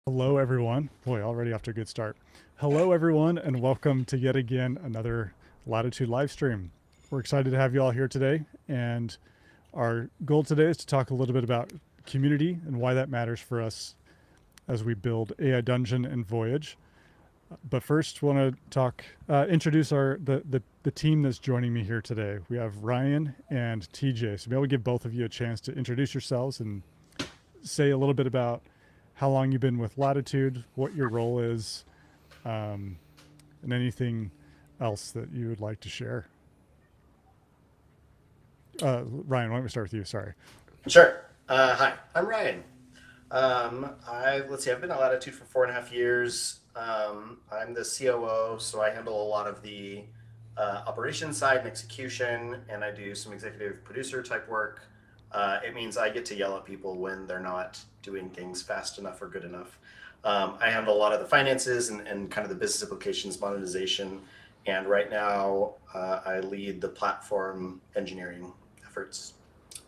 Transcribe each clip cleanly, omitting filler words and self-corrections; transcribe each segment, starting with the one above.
Hello, everyone. Boy, already off to a good start. Hello, everyone, and welcome to yet again another Latitude live stream. We're excited to have you all here today, and our goal today is to talk a little bit about community and why that matters for us as we build AI Dungeon and Voyage. But first, want to introduce the team that's joining me here today. We have Ryan and TJ. So maybe I'll give both of you a chance to introduce yourselves and say a little bit about how long you've been with Latitude, what your role is, um, and anything else that you would like to share. Ryan, why don't we start with you? Sorry. Sure. Hi, I'm Ryan. I've been at Latitude for 4.5 years. I'm the COO, so I handle a lot of the operations side and execution, and I do some executive producer type work. It means I get to yell at people when they're not doing things fast enough or good enough. I handle a lot of the finances and kind of the business implications, monetization, and right now I lead the platform engineering efforts.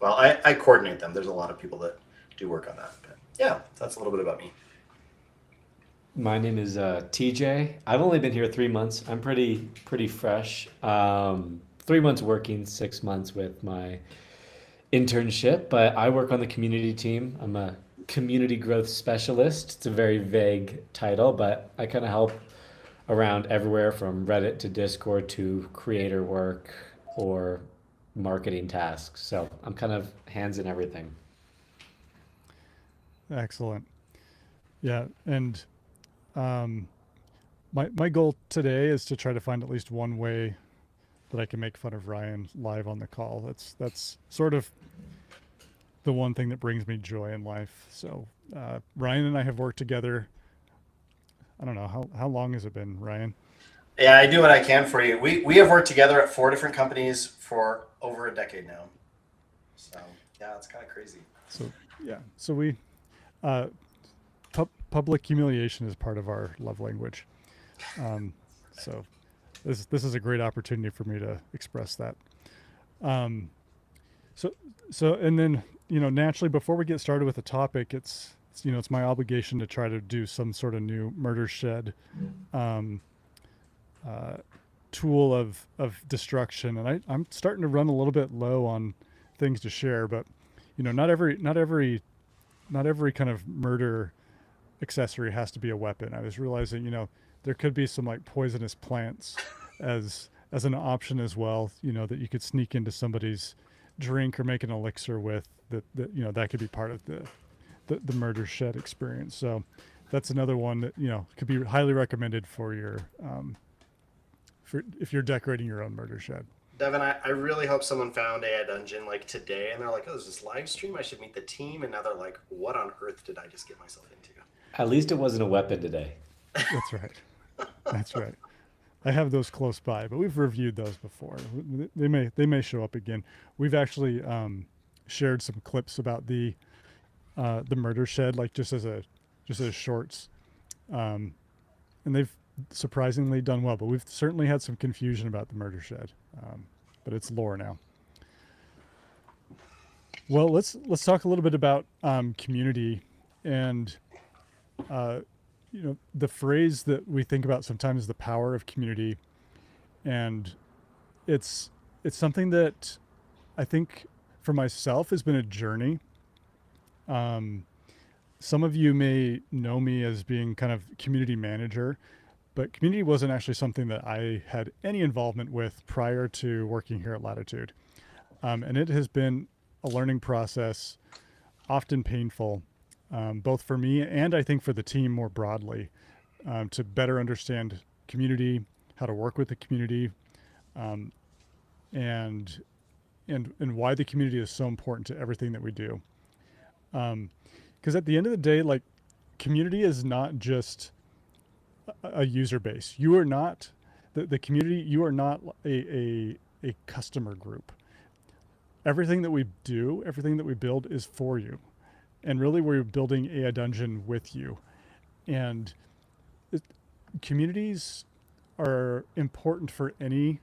Well, I coordinate them. There's a lot of people that do work on that. But yeah, that's a little bit about me. My name is TJ. I've only been here 3 months. I'm pretty fresh. 3 months working, 6 months with my internship, but I work on the community team. I'm a community growth specialist. It's a very vague title, but I kind of help around everywhere from Reddit to Discord to creator work or marketing tasks. So I'm kind of hands in everything. Excellent. Yeah, and um, my goal today is to try to find at least one way that I can make fun of Ryan live on the call. That's sort of the one thing that brings me joy in life. So Ryan and I have worked together. I don't know how long has it been, Ryan? Yeah, I do what I can for you. We have worked together at 4 different companies for over a decade now. So yeah, it's kind of crazy. So yeah, so we uh, public humiliation is part of our love language. Um, so this is a great opportunity for me to express that. Um, so and then naturally before we get started with the topic, it's my obligation to try to do some sort of new murder shed um, uh, tool of destruction, and I'm starting to run a little bit low on things to share, but not every kind of murder accessory has to be a weapon. I was realizing, there could be some like poisonous plants as an option as well, that you could sneak into somebody's drink or make an elixir with that could be part of the murder shed experience. So that's another one that, could be highly recommended for your for if you're decorating your own murder shed. Devin, I really hope someone found AI Dungeon like today and they're like, oh, there's this live stream. I should meet the team. And now they're like, what on earth did I just get myself into? At least it wasn't a weapon today. That's right. That's right. I have those close by, but we've reviewed those before. They may show up again. We've actually shared some clips about the murder shed, like just as shorts, um, and they've surprisingly done well. But we've certainly had some confusion about the murder shed, but it's lore now. Well, let's talk a little bit about community and uh, the phrase that we think about sometimes is the power of community, and it's it's something that I think for myself has been a journey. Um, some of you may know me as being kind of community manager, but community wasn't actually something that I had any involvement with prior to working here at Latitude, and it has been a learning process, often painful, both for me and I think for the team more broadly, to better understand community, how to work with the community, um, and and why the community is so important to everything that we do. Because at the end of the day, like, community is not just a user base. You are not the community. You are not a customer group. Everything that we do, everything that we build is for you. And really, we're building a dungeon with you. And it, communities are important for any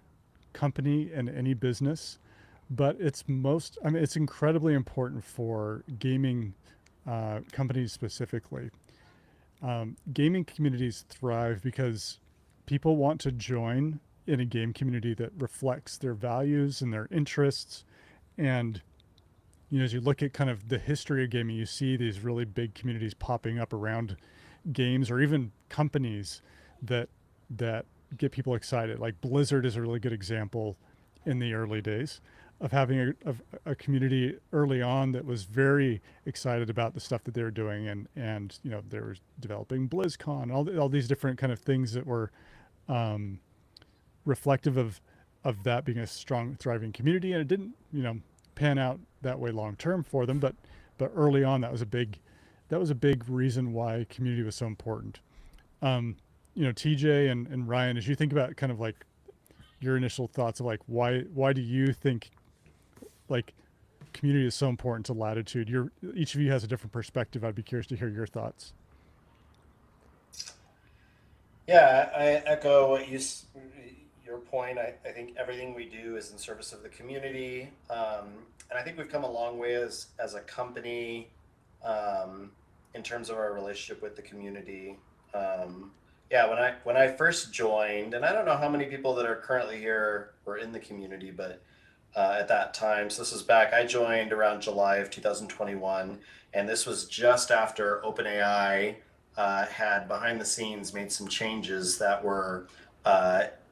company and any business, but it's incredibly important for gaming companies specifically. gaming communities thrive because people want to join in a game community that reflects their values and their interests. And as you look at kind of the history of gaming, you see these really big communities popping up around games, or even companies that that get people excited. Like Blizzard is a really good example in the early days of having a community early on that was very excited about the stuff that they were doing, and they were developing BlizzCon, all these different kind of things that were um, reflective of that being a strong, thriving community. And it didn't pan out that way long term for them, but early on that was a big reason why community was so important. TJ and Ryan, as you think about kind of like your initial thoughts of like why do you think like community is so important to Latitude? Each of you has a different perspective. I'd be curious to hear your thoughts. Yeah, I echo your point. I think everything we do is in service of the community, and I think we've come a long way as a company in terms of our relationship with the community. Yeah, when I first joined, and I don't know how many people that are currently here were in the community, but at that time, so this is back. I joined around July of 2021, and this was just after OpenAI had behind the scenes made some changes that were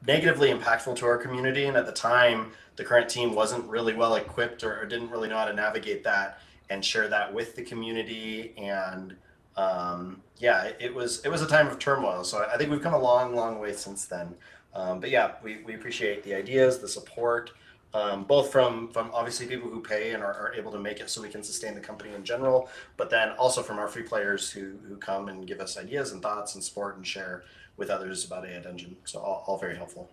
negatively impactful to our community. And at the time, the current team wasn't really well equipped, or didn't really know how to navigate that and share that with the community. And yeah, it was a time of turmoil. So I think we've come a long, long way since then. But yeah, we appreciate the ideas, the support, both from obviously people who pay and are able to make it so we can sustain the company in general, but then also from our free players who come and give us ideas and thoughts and support and share with others about AI Dungeon. So all very helpful.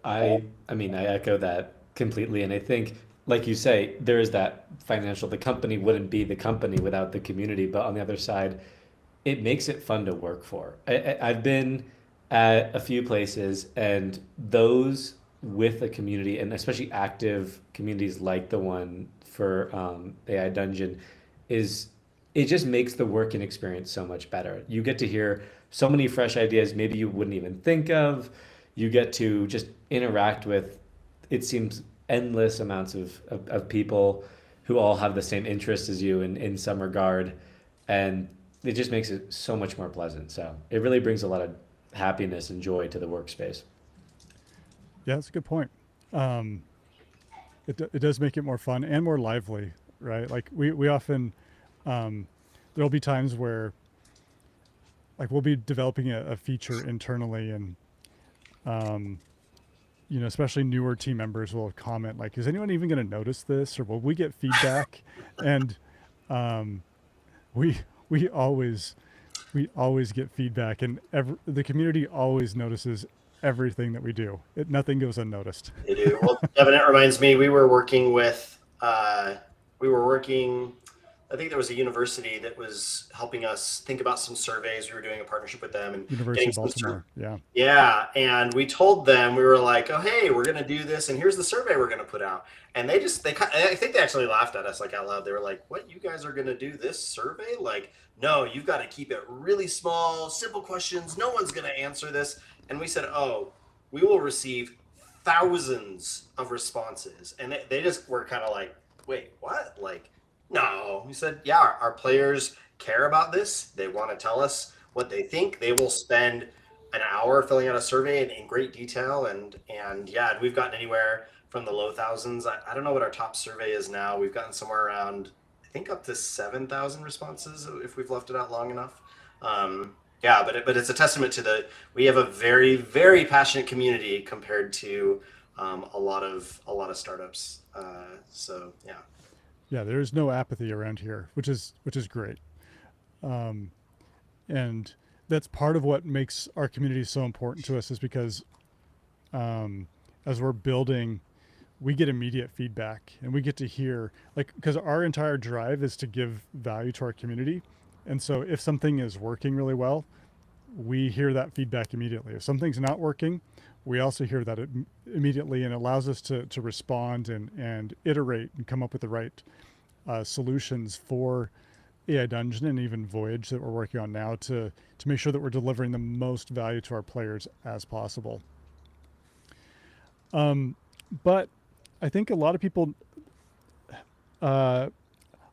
I mean, I echo that completely, and I think, like you say, there is that financial. The company wouldn't be the company without the community, but on the other side, it makes it fun to work for. I've been at a few places, and those with a community, and especially active communities like the one for AI Dungeon, is it just makes the working experience so much better. You get to hear so many fresh ideas maybe you wouldn't even think of. You get to just interact with, it seems, endless amounts of people who all have the same interests as you in some regard. And it just makes it so much more pleasant. So it really brings a lot of happiness and joy to the workspace. Yeah, that's a good point. Um, it does make it more fun and more lively, right? Like we often there'll be times where like we'll be developing a feature internally, and um, especially newer team members will comment like, "Is anyone even going to notice this?" Or will we get feedback? And um, we we always we always get feedback, and the community always notices everything that we do. Nothing goes unnoticed. They do. Well, Devin, it reminds me, we were working, I think there was a university that was helping us think about some surveys. We were doing a partnership with them and University getting of some Baltimore. Yeah. yeah, and we told them, we were like, "Oh, hey, we're gonna do this, and here's the survey we're gonna put out." And I think they actually laughed at us like out loud. They were like, "What? You guys are gonna do this survey? Like, no, you've got to keep it really small, simple questions. No one's gonna answer this." And we said, "Oh, we will receive thousands of responses," and they just were kind of like, "Wait, what? Like, no." We said, "Yeah, our players care about this. They want to tell us what they think. They will spend an hour filling out a survey in great detail." And yeah, we've gotten anywhere from the low thousands. I don't know what our top survey is now. We've gotten somewhere around, I think, up to 7,000 responses if we've left it out long enough. Yeah, but it's a testament to we have a very, very passionate community compared to a lot of startups. So yeah. Yeah, there's no apathy around here, which is great. Um, and that's part of what makes our community so important to us, is because um, as we're building, we get immediate feedback, and we get to hear, like, because our entire drive is to give value to our community. And so if something is working really well, we hear that feedback immediately. If something's not working, we also hear that immediately, and it allows us to respond and iterate and come up with the right solutions for AI Dungeon and even Voyage that we're working on now to make sure that we're delivering the most value to our players as possible. But I think a lot of people, uh,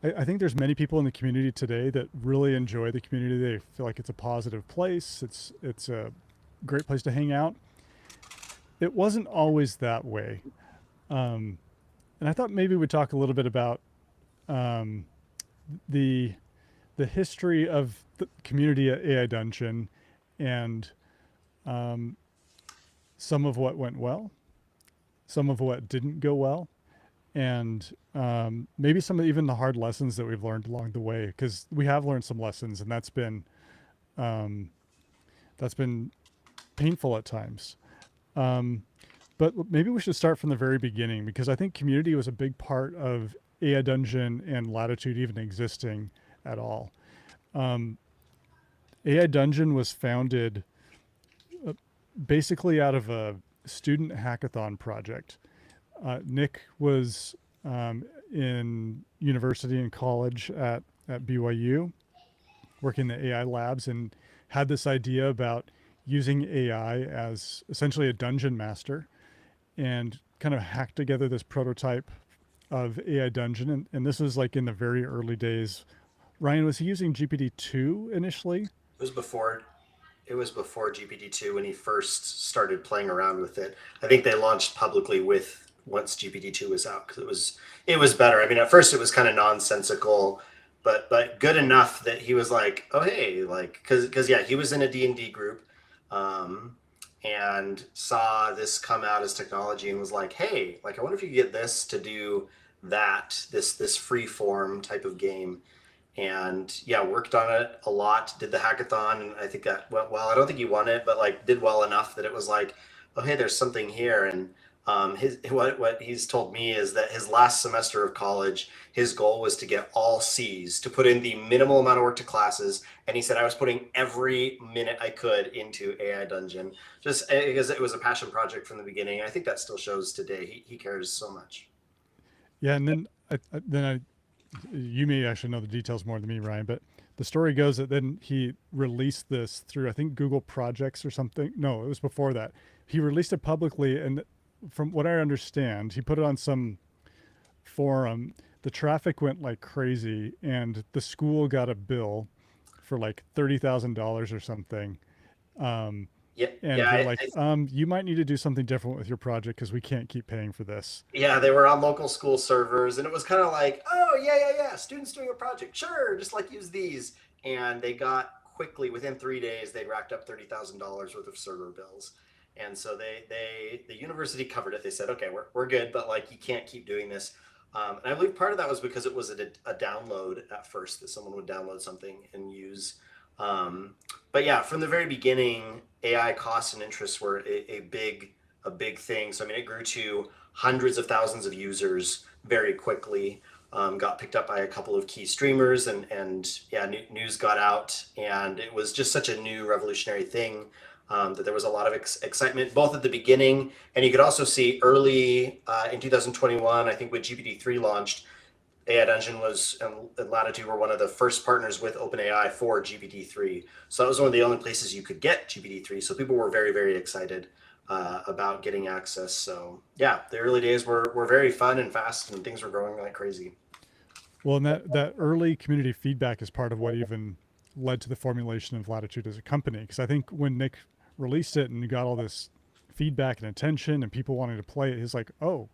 I think there's many people in the community today that really enjoy the community. They feel like it's a positive place. It's a great place to hang out. It wasn't always that way, um, and I thought maybe we'd talk a little bit about um, the the history of the community at AI Dungeon and um, some of what went well, some of what didn't go well, and maybe some of even the hard lessons that we've learned along the way. Because we have learned some lessons, and um, that's been painful at times. Um, but maybe we should start from the very beginning because I think community was a big part of AI Dungeon and Latitude even existing at all. Um, AI Dungeon was founded uh, basically out of a student hackathon project. Nick was in university and college at BYU, working the AI labs, and had this idea about using AI as essentially a dungeon master and kind of hacked together this prototype of AI Dungeon. And this was like in the very early days. Ryan, was he using GPT-2 initially? It was before GPT-2 when he first started playing around with it. I think they launched publicly with once GPT-2 was out because it was better. I mean, at first it was kind of nonsensical, but good enough that he was like, oh hey, like because yeah, he was in a D&D group, um, and saw this come out as technology and was like, hey, like I wonder if you could get this to do this free form type of game, and yeah, worked on it a lot, did the hackathon, and I think that went well. I don't think he won it, but like did well enough that it was like, oh hey, there's something here. And his what he's told me is that his last semester of college, his goal was to get all C's, to put in the minimal amount of work to classes, and he said I was putting every minute I could into AI Dungeon just because it was a passion project from the beginning. I think that still shows today. He cares so much. Yeah, and then you may actually know the details more than me, Ryan, but the story goes that then he released this through, I think, Google Projects or something. No, it was before that. He released it publicly, and from what I understand, he put it on some forum. The traffic went like crazy, and the school got a bill for like $30,000 or something. Um, Yeah, and yeah, they're like, you might need to do something different with your project because we can't keep paying for this. yeah, they were on local school servers, and it was kind of like, oh yeah, students doing a project, sure, just like use these. And they got quickly within 3 days they'd racked up $30,000 worth of server bills, and so the university covered it. They said, okay, we're good, but like you can't keep doing this. And I believe part of that was because it was a download at first, that someone would download something and use. Um, but yeah, from the very beginning, AI costs and interests were a big thing. So I mean, it grew to hundreds of thousands of users very quickly. Got picked up by a couple of key streamers, and yeah, news got out, and it was just such a new revolutionary thing, that there was a lot of excitement both at the beginning, and you could also see early in 2021. I think when GPT-3 launched, AI Dungeon was and Latitude were one of the first partners with OpenAI for GPT-3. So that was one of the only places you could get GPT-3. So people were very, very excited about getting access. So yeah, the early days were very fun and fast, and things were growing like crazy. Well, and that early community feedback is part of what even led to the formulation of Latitude as a company. Because I think when Nick released it and you got all this feedback and attention and people wanting to play it, he's like, oh,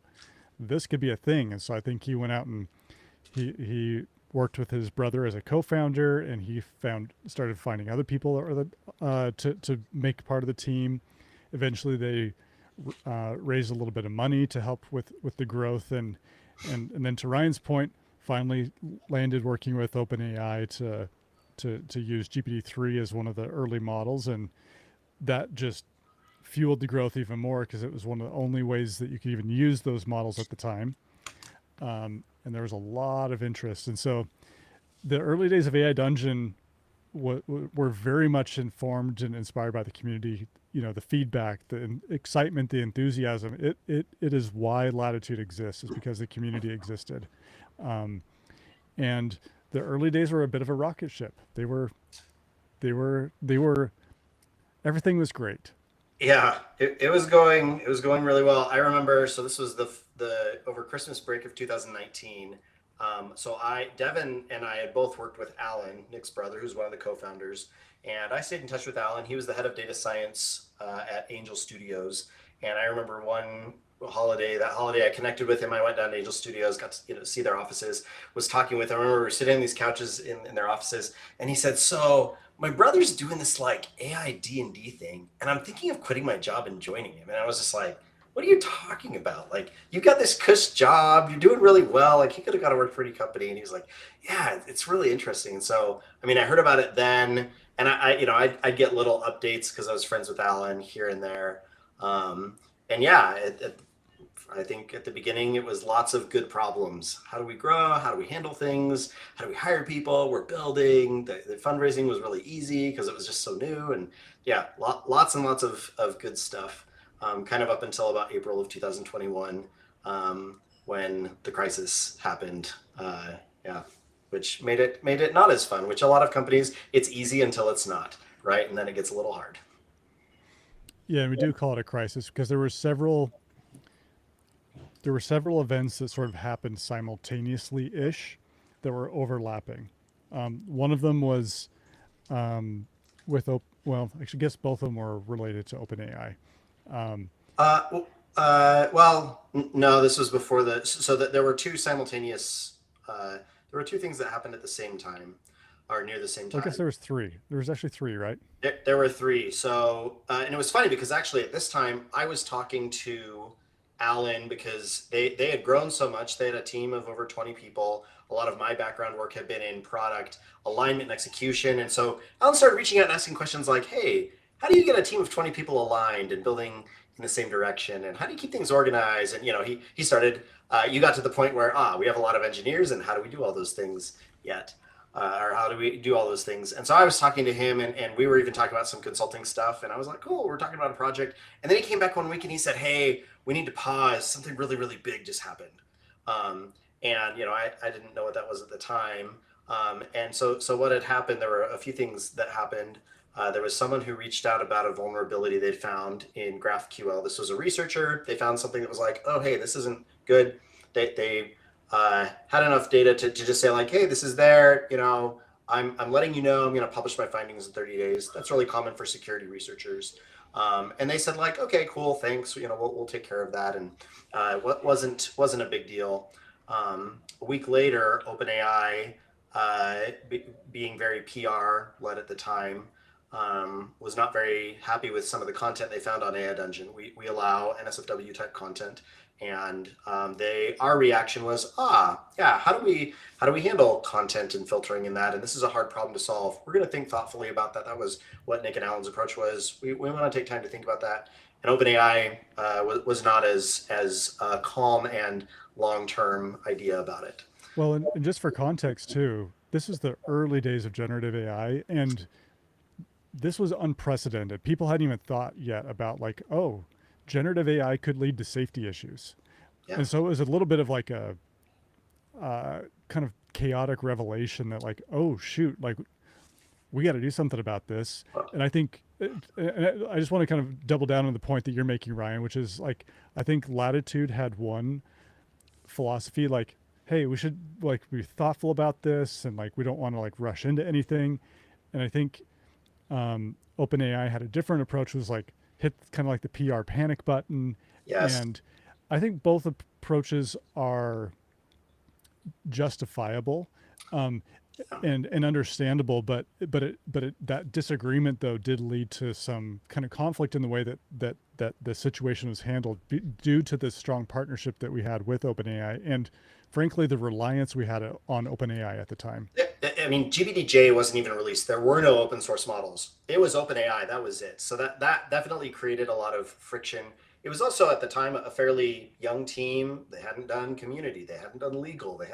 this could be a thing. And so I think he went out and he worked with his brother as a co-founder, and he started finding other people that were to make part of the team. Eventually, they raised a little bit of money to help with the growth, and then to Ryan's point, finally landed working with OpenAI to use GPT-3 as one of the early models, and that just fueled the growth even more because it was one of the only ways that you could even use those models at the time. And there was a lot of interest. And so the early days of AI Dungeon were very much informed and inspired by the community, the feedback, the excitement, the enthusiasm. It is why Latitude exists, is because the community existed. And the early days were a bit of a rocket ship. They were everything was great. Yeah, it was going really well. I remember, so this was the over Christmas break of 2019. So Devin and I had both worked with Alan, Nick's brother, who's one of the co-founders, and I stayed in touch with Alan. He was the head of data science at Angel Studios, and I remember that holiday I connected with him. I went down to Angel Studios, got to see their offices, was talking with him. I remember we were sitting on these couches in their offices, and he said, "So my brother's doing this like AI D&D thing, and I'm thinking of quitting my job and joining him." And I was just like, "What are you talking about? Like, you got this cush job, you're doing really well. Like, he could have got to work for any company." And he was like, "Yeah, it's really interesting." And so, I mean, I heard about it then, and I'd get little updates because I was friends with Alan here and there. And yeah, I think at the beginning it was lots of good problems. How do we grow? How do we handle things? How do we hire people? We're building. The fundraising was really easy because it was just so new. And yeah, lots and lots of good stuff, kind of up until about April of 2021, when the crisis happened. Yeah, which made it not as fun, which a lot of companies, it's easy until it's not, right? And then it gets a little hard. Yeah, and we do call it a crisis because there were several events that sort of happened simultaneously ish that were overlapping. One of them was well, actually, I guess both of them were related to OpenAI. Um, Well, no, this was before so that there were two simultaneous, there were two things that happened at the same time, or near the same well, I guess time. there was three. There was actually three, right? There were three. So, and it was funny because actually at this time I was talking to Alan because they had grown so much. They had a team of over 20 people. A lot of my background work had been in product alignment and execution. And so Alan started reaching out and asking questions like, "Hey, how do you get a team of 20 people aligned and building in the same direction? And how do you keep things organized?" And he started. You got to the point where we have a lot of engineers, and how do we do all those things yet? Or how do we do all those things? And so I was talking to him, and we were even talking about some consulting stuff. And I was like, "Cool, we're talking about a project." And then he came back one week and he said, "Hey, we need to pause. Something really, really big just happened." And I didn't know what that was at the time. And so what had happened? There were a few things that happened. There was someone who reached out about a vulnerability they'd found in GraphQL. This was a researcher. They found something that was like, "Oh, hey, this isn't good." They had enough data to just say like, "Hey, this is there. I'm letting you know. I'm going to publish my findings in 30 days." That's really common for security researchers. And they said like, "Okay, cool, thanks. We'll take care of that." And what wasn't a big deal. A week later, OpenAI, being very PR led at the time, was not very happy with some of the content they found on AI Dungeon. We allow NSFW type content, and our reaction was, yeah, how do we handle content and filtering in that? And this is a hard problem to solve. We're going to think thoughtfully about that. That was what Nick and Alan's approach was. We want to take time to think about that. And OpenAI was not as calm and long-term idea about it. Well, and just for context too, this is the early days of generative AI, and this was unprecedented. People hadn't even thought yet about like, oh, generative AI could lead to safety issues. Yeah. And so it was a little bit of like a kind of chaotic revelation that like, oh shoot, like we got to do something about this. And I think, and I just want to kind of double down on the point that you're making, Ryan, which is like, I think Latitude had one philosophy like, hey, we should like be thoughtful about this, and like we don't want to like rush into anything. And I think OpenAI had a different approach, was like hit kind of like the PR panic button. Yes. And I think both approaches are justifiable, and understandable, but that disagreement though did lead to some kind of conflict in the way that the situation was handled due to the strong partnership that we had with OpenAI, and frankly the reliance we had on OpenAI at the time. I mean, GPTJ wasn't even released. There were no open source models. It was OpenAI. That was it. So that definitely created a lot of friction. It was also at the time a fairly young team. They hadn't done community. They hadn't done legal. They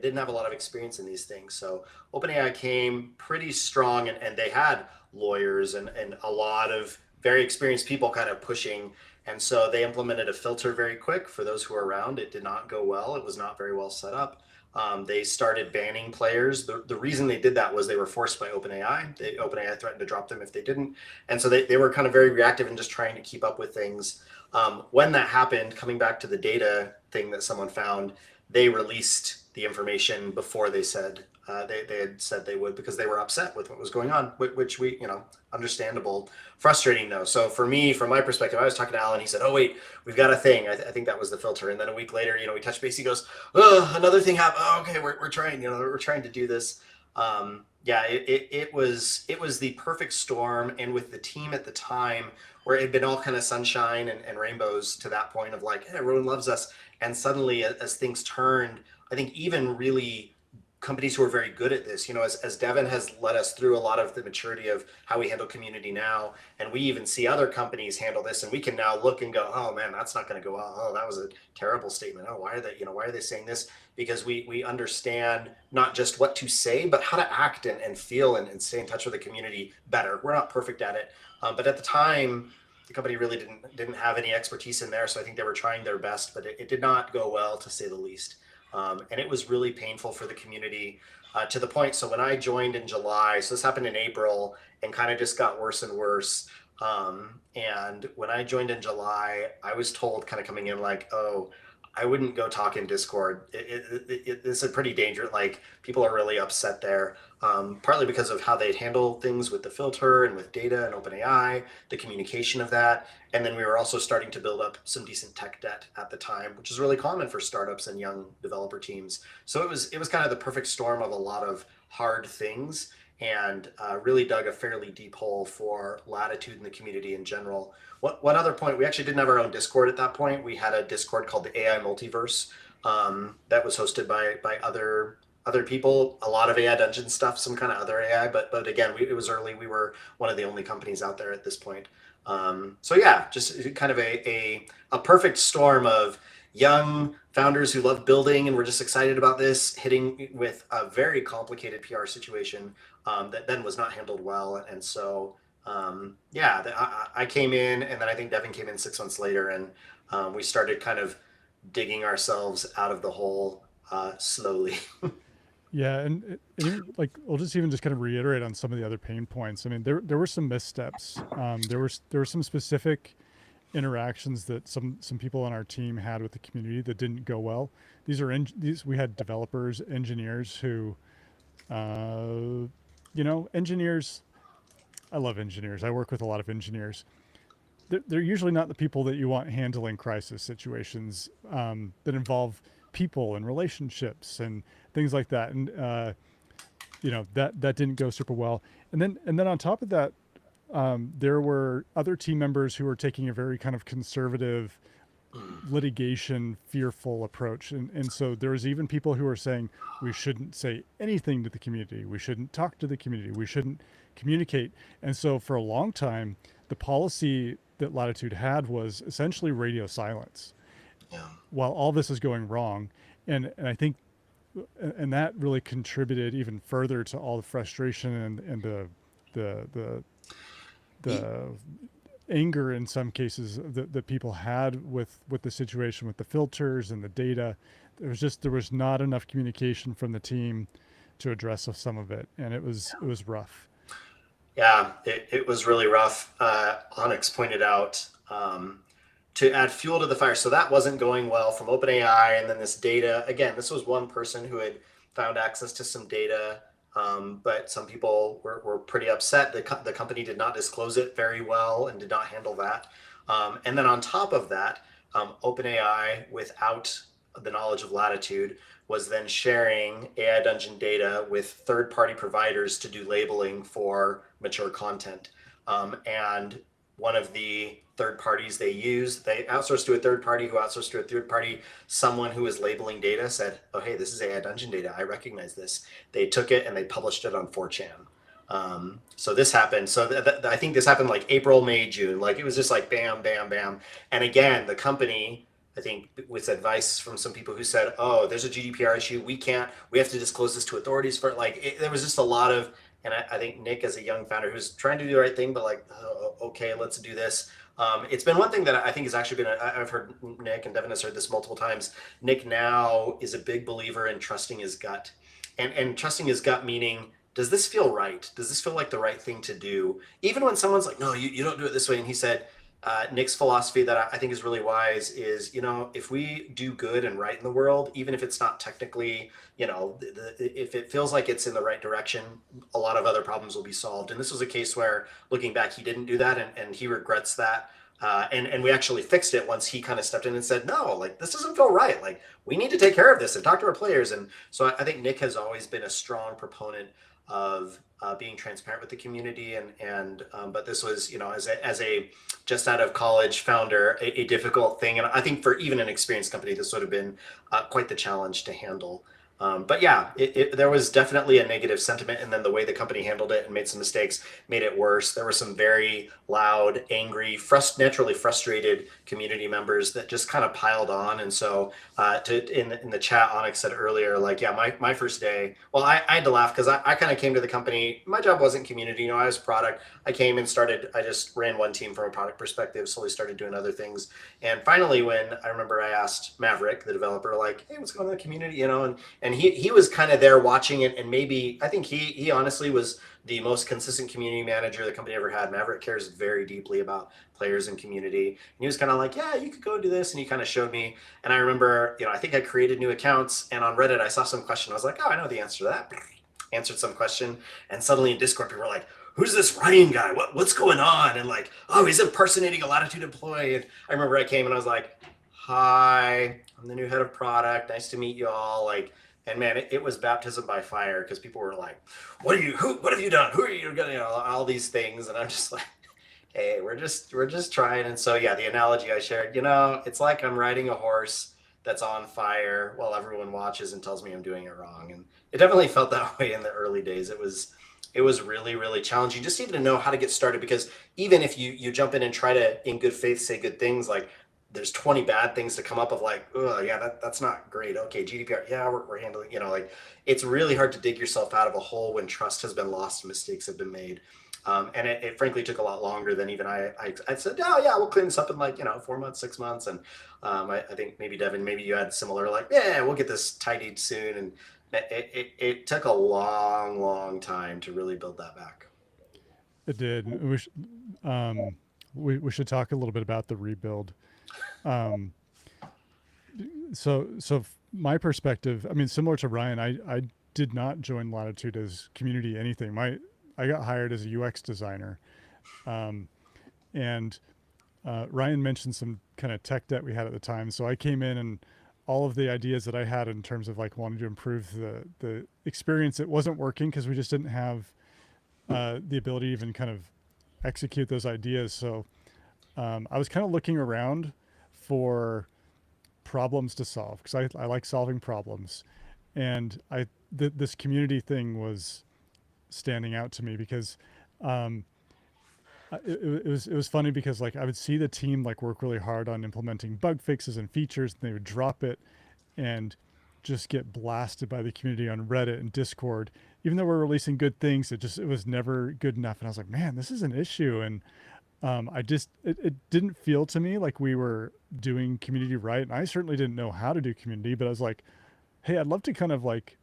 didn't have a lot of experience in these things. So OpenAI came pretty strong, and they had lawyers and a lot of very experienced people kind of pushing. And so they implemented a filter very quick for those who were around. It did not go well. It was not very well set up. They started banning players. The reason they did that was they were forced by OpenAI. OpenAI threatened to drop them if they didn't. And so they were kind of very reactive and just trying to keep up with things. When that happened, coming back to the data thing that someone found, they released the information before they said they had said they would, because they were upset with what was going on, which we, understandable, frustrating though. So for me, from my perspective, I was talking to Alan. He said, "Oh wait, we've got a thing." I think that was the filter. And then a week later, we touched base. He goes, "Oh, another thing happened. Oh, okay, we're trying. We're trying to do this." Yeah, it was the perfect storm, and with the team at the time, where it had been all kind of sunshine and rainbows to that point of like, hey, everyone loves us, and suddenly as things turned, I think even really companies who are very good at this, as Devin has led us through a lot of the maturity of how we handle community now, and we even see other companies handle this, and we can now look and go, oh man, that's not going to go well. Oh, that was a terrible statement. Oh, why are they saying this? Because we understand not just what to say, but how to act and feel and stay in touch with the community better. We're not perfect at it, but at the time, the company really didn't have any expertise in there, so I think they were trying their best, but it did not go well, to say the least. And it was really painful for the community, to the point. So when I joined in July, so this happened in April and kind of just got worse and worse. And when I joined in July, I was told, kind of coming in, like, oh, I wouldn't go talk in Discord. It's a pretty dangerous, like, people are really upset there, partly because of how they'd handle things with the filter and with data and OpenAI, the communication of that. And then we were also starting to build up some decent tech debt at the time, which is really common for startups and young developer teams. So it was kind of the perfect storm of a lot of hard things, and really dug a fairly deep hole for Latitude and the community in general. One other point, we actually didn't have our own Discord at that point. We had a Discord called the AI Multiverse, that was hosted by other people, a lot of AI Dungeon stuff, some kind of other AI, but again, it was early. We were one of the only companies out there at this point. So yeah, just kind of a perfect storm of young founders who love building and were just excited about this, hitting with a very complicated PR situation, that then was not handled well. And so yeah, I came in, and then I think Devin came in 6 months later, and we started kind of digging ourselves out of the hole, slowly. Yeah, like I'll just kind of reiterate on some of the other pain points. I mean, there were some missteps. There were some specific interactions that some people on our team had with the community that didn't go well. These we had developers, engineers who, engineers. I love engineers. I work with a lot of engineers. They're usually not the people that you want handling crisis situations, that involve people and relationships and things like that. And that didn't go super well. And then on top of that, there were other team members who were taking a very kind of conservative, litigation fearful approach, and so there was even people who were saying we shouldn't say anything to the community, we shouldn't talk to the community, we shouldn't communicate. And so for a long time, the policy that Latitude had was essentially radio silence, Yeah. while all this is going wrong. And I think, and that really contributed even further to all the frustration and the anger in some cases that people had with the situation with the filters and the data. There was not enough communication from the team to address some of it, and it was rough. Yeah, it was really rough. Onyx pointed out, to add fuel to the fire. So that wasn't going well from OpenAI. And then this data, again, this was one person who had found access to some data, but some people were pretty upset. The company did not disclose it very well and did not handle that. And then on top of that, OpenAI, without the knowledge of Latitude, was then sharing AI Dungeon data with third-party providers to do labeling for mature content. And one of the third parties they outsourced to a third party who outsourced to a third party. Someone who was labeling data said, oh, hey, this is AI Dungeon data. I recognize this. They took it and they published it on 4chan. So this happened. So I think this happened like April, May, June. Like it was just like bam, bam, bam. And again, the company, I think with advice from some people who said, oh, there's a GDPR issue. We have to disclose this to authorities for there was just a lot of And I think Nick, as a young founder who's trying to do the right thing, but like, oh, okay, let's do this. It's been one thing that I think has actually been, I've heard Nick and Devin has heard this multiple times. Nick now is a big believer in trusting his gut, and trusting his gut meaning, does this feel right? Does this feel like the right thing to do? Even when someone's like, no, you don't do it this way. And he said, Nick's philosophy that I think is really wise is, if we do good and right in the world, even if it's not technically, if it feels like it's in the right direction, a lot of other problems will be solved. And this was a case where, looking back, he didn't do that, and he regrets that. And we actually fixed it once he kind of stepped in and said, no, like, this doesn't feel right. Like, we need to take care of this and talk to our players. And so I think Nick has always been a strong proponent of being transparent with the community. But this was, as a just out of college founder, a difficult thing. And I think for even an experienced company, this would have been quite the challenge to handle. But yeah, there was definitely a negative sentiment, and then the way the company handled it and made some mistakes made it worse. There were some very loud, angry, naturally frustrated community members that just kind of piled on. And so in the chat, Onyx said earlier, like, yeah, my first day, well, I had to laugh because I kind of came to the company. My job wasn't community, I was product. I came and I just ran one team from a product perspective, slowly started doing other things. And finally, when I remember I asked Maverick, the developer, like, hey, what's going on in the community, and he was kind of there watching it, and maybe I think he honestly was the most consistent community manager the company ever had. Maverick cares very deeply about players and community, and he was kind of like, yeah, you could go do this, and he kind of showed me. And I remember, I think I created new accounts, and on Reddit I saw some question. I was like, oh, I know the answer to that. Answered some question, and suddenly in Discord people were like, who's this Ryan guy? What's going on? And like, oh, he's impersonating a Latitude employee. And I remember I came and I was like, hi, I'm the new head of product. Nice to meet you all. Like, and man, it was baptism by fire, because people were like, what have you done? Who are you gonna, all these things. And I'm just like, hey, we're just trying. And so, yeah, the analogy I shared, it's like I'm riding a horse that's on fire while everyone watches and tells me I'm doing it wrong. And it definitely felt that way in the early days. It was really, really challenging just even to know how to get started, because even if you jump in and try to, in good faith, say good things, like, there's 20 bad things to come up of, like, oh yeah, that's not great. Okay, GDPR, yeah, we're handling, like, it's really hard to dig yourself out of a hole when trust has been lost and mistakes have been made. And it frankly took a lot longer than even I said, oh yeah, we'll clean this up in, like, 4 months, 6 months. And I think maybe Devin, maybe you had similar, like, yeah, we'll get this tidied soon. And it took a long time to really build that back. It did. We should talk a little bit about the rebuild. So my perspective, I mean, similar to Ryan, I did not join Latitude as community anything. I got hired as a UX designer, and Ryan mentioned some kind of tech debt we had at the time. So I came in, and all of the ideas that I had in terms of, like, wanting to improve the experience, it wasn't working because we just didn't have the ability to even kind of execute those ideas. So I was kind of looking around for problems to solve, because I like solving problems, and this community thing was standing out to me, because it was funny, because, like, I would see the team, like, work really hard on implementing bug fixes and features, and they would drop it and just get blasted by the community on Reddit and Discord. Even though we're releasing good things, it was never good enough. And I was like, man, this is an issue. And it didn't feel to me like we were doing community right. And I certainly didn't know how to do community, but I was like, hey, I'd love to kind of, like,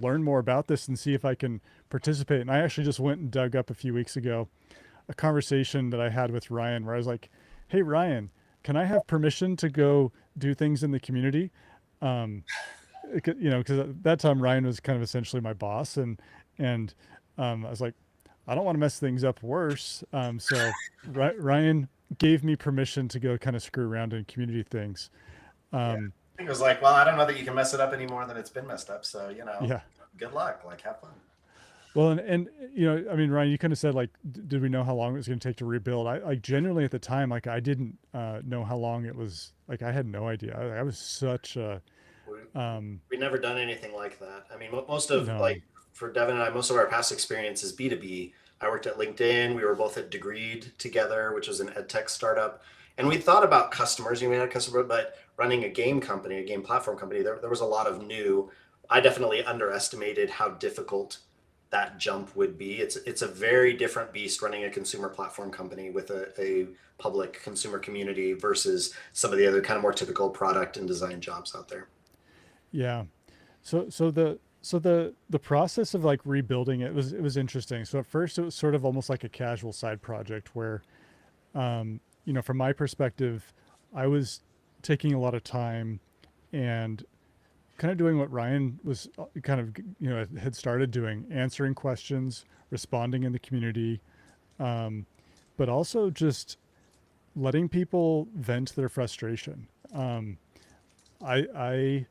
learn more about this and see if I can participate. And I actually just went and dug up a few weeks ago a conversation that I had with Ryan, where I was like, hey, Ryan, can I have permission to go do things in the community? Because at that time Ryan was kind of essentially my boss, and I was like, I don't want to mess things up worse. So Ryan gave me permission to go kind of screw around in community things. Yeah. I think it was like, well, I don't know that you can mess it up any more than it's been messed up. So, yeah, good luck, like, have fun. Well, and I mean, Ryan, you kind of said, like, did we know how long it was going to take to rebuild? I genuinely at the time, like, I didn't know how long it was. Like, I had no idea. I was such a we've never done anything like that. I mean, most of no. like, for Devin and I, most of our past experience is B2B. I worked at LinkedIn. We were both at Degreed together, which was an ed tech startup. And we thought about customers. We had a customer, but running a game company, a game platform company, there was a lot of new. I definitely underestimated how difficult that jump would be. It's a very different beast running a consumer platform company with a public consumer community versus some of the other kind of more typical product and design jobs out there. Yeah. So the process of like rebuilding it was interesting. So at first it was sort of almost like a casual side project where from my perspective, I was taking a lot of time and kind of doing what Ryan was kind of had started doing, answering questions, responding in the community, but also just letting people vent their frustration. I I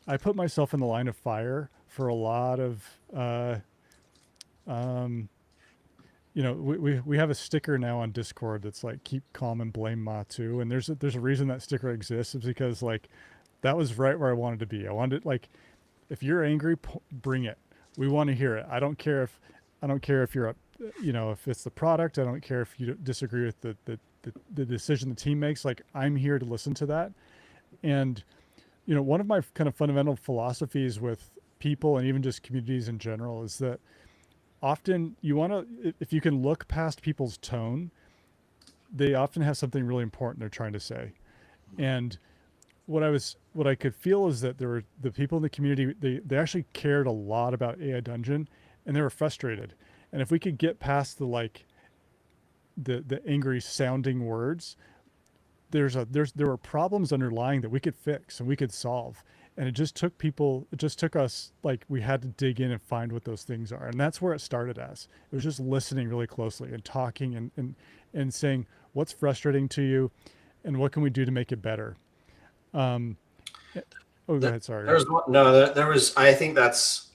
I put myself in the line of fire for a lot of um, we have a sticker now on Discord that's like keep calm and blame Matu, and there's a reason that sticker exists. Is because like that was right where I wanted to be. I wanted like if you're angry, bring it. We want to hear it. I don't care if you're if it's the product. I don't care if you disagree with the decision the team makes. Like I'm here to listen to that. And one of my kind of fundamental philosophies with people and even just communities in general is that often you want to, if you can look past people's tone, they often have something really important they're trying to say. And what I could feel is that there were the people in the community, they actually cared a lot about AI Dungeon and they were frustrated. And if we could get past the angry sounding words, there were problems underlying that we could fix and we could solve. And it just took us, like, we had to dig in and find what those things are. And that's where it started as. It was just listening really closely and talking and saying, what's frustrating to you and what can we do to make it better? Um, oh, go ahead. Sorry. There was, I think that's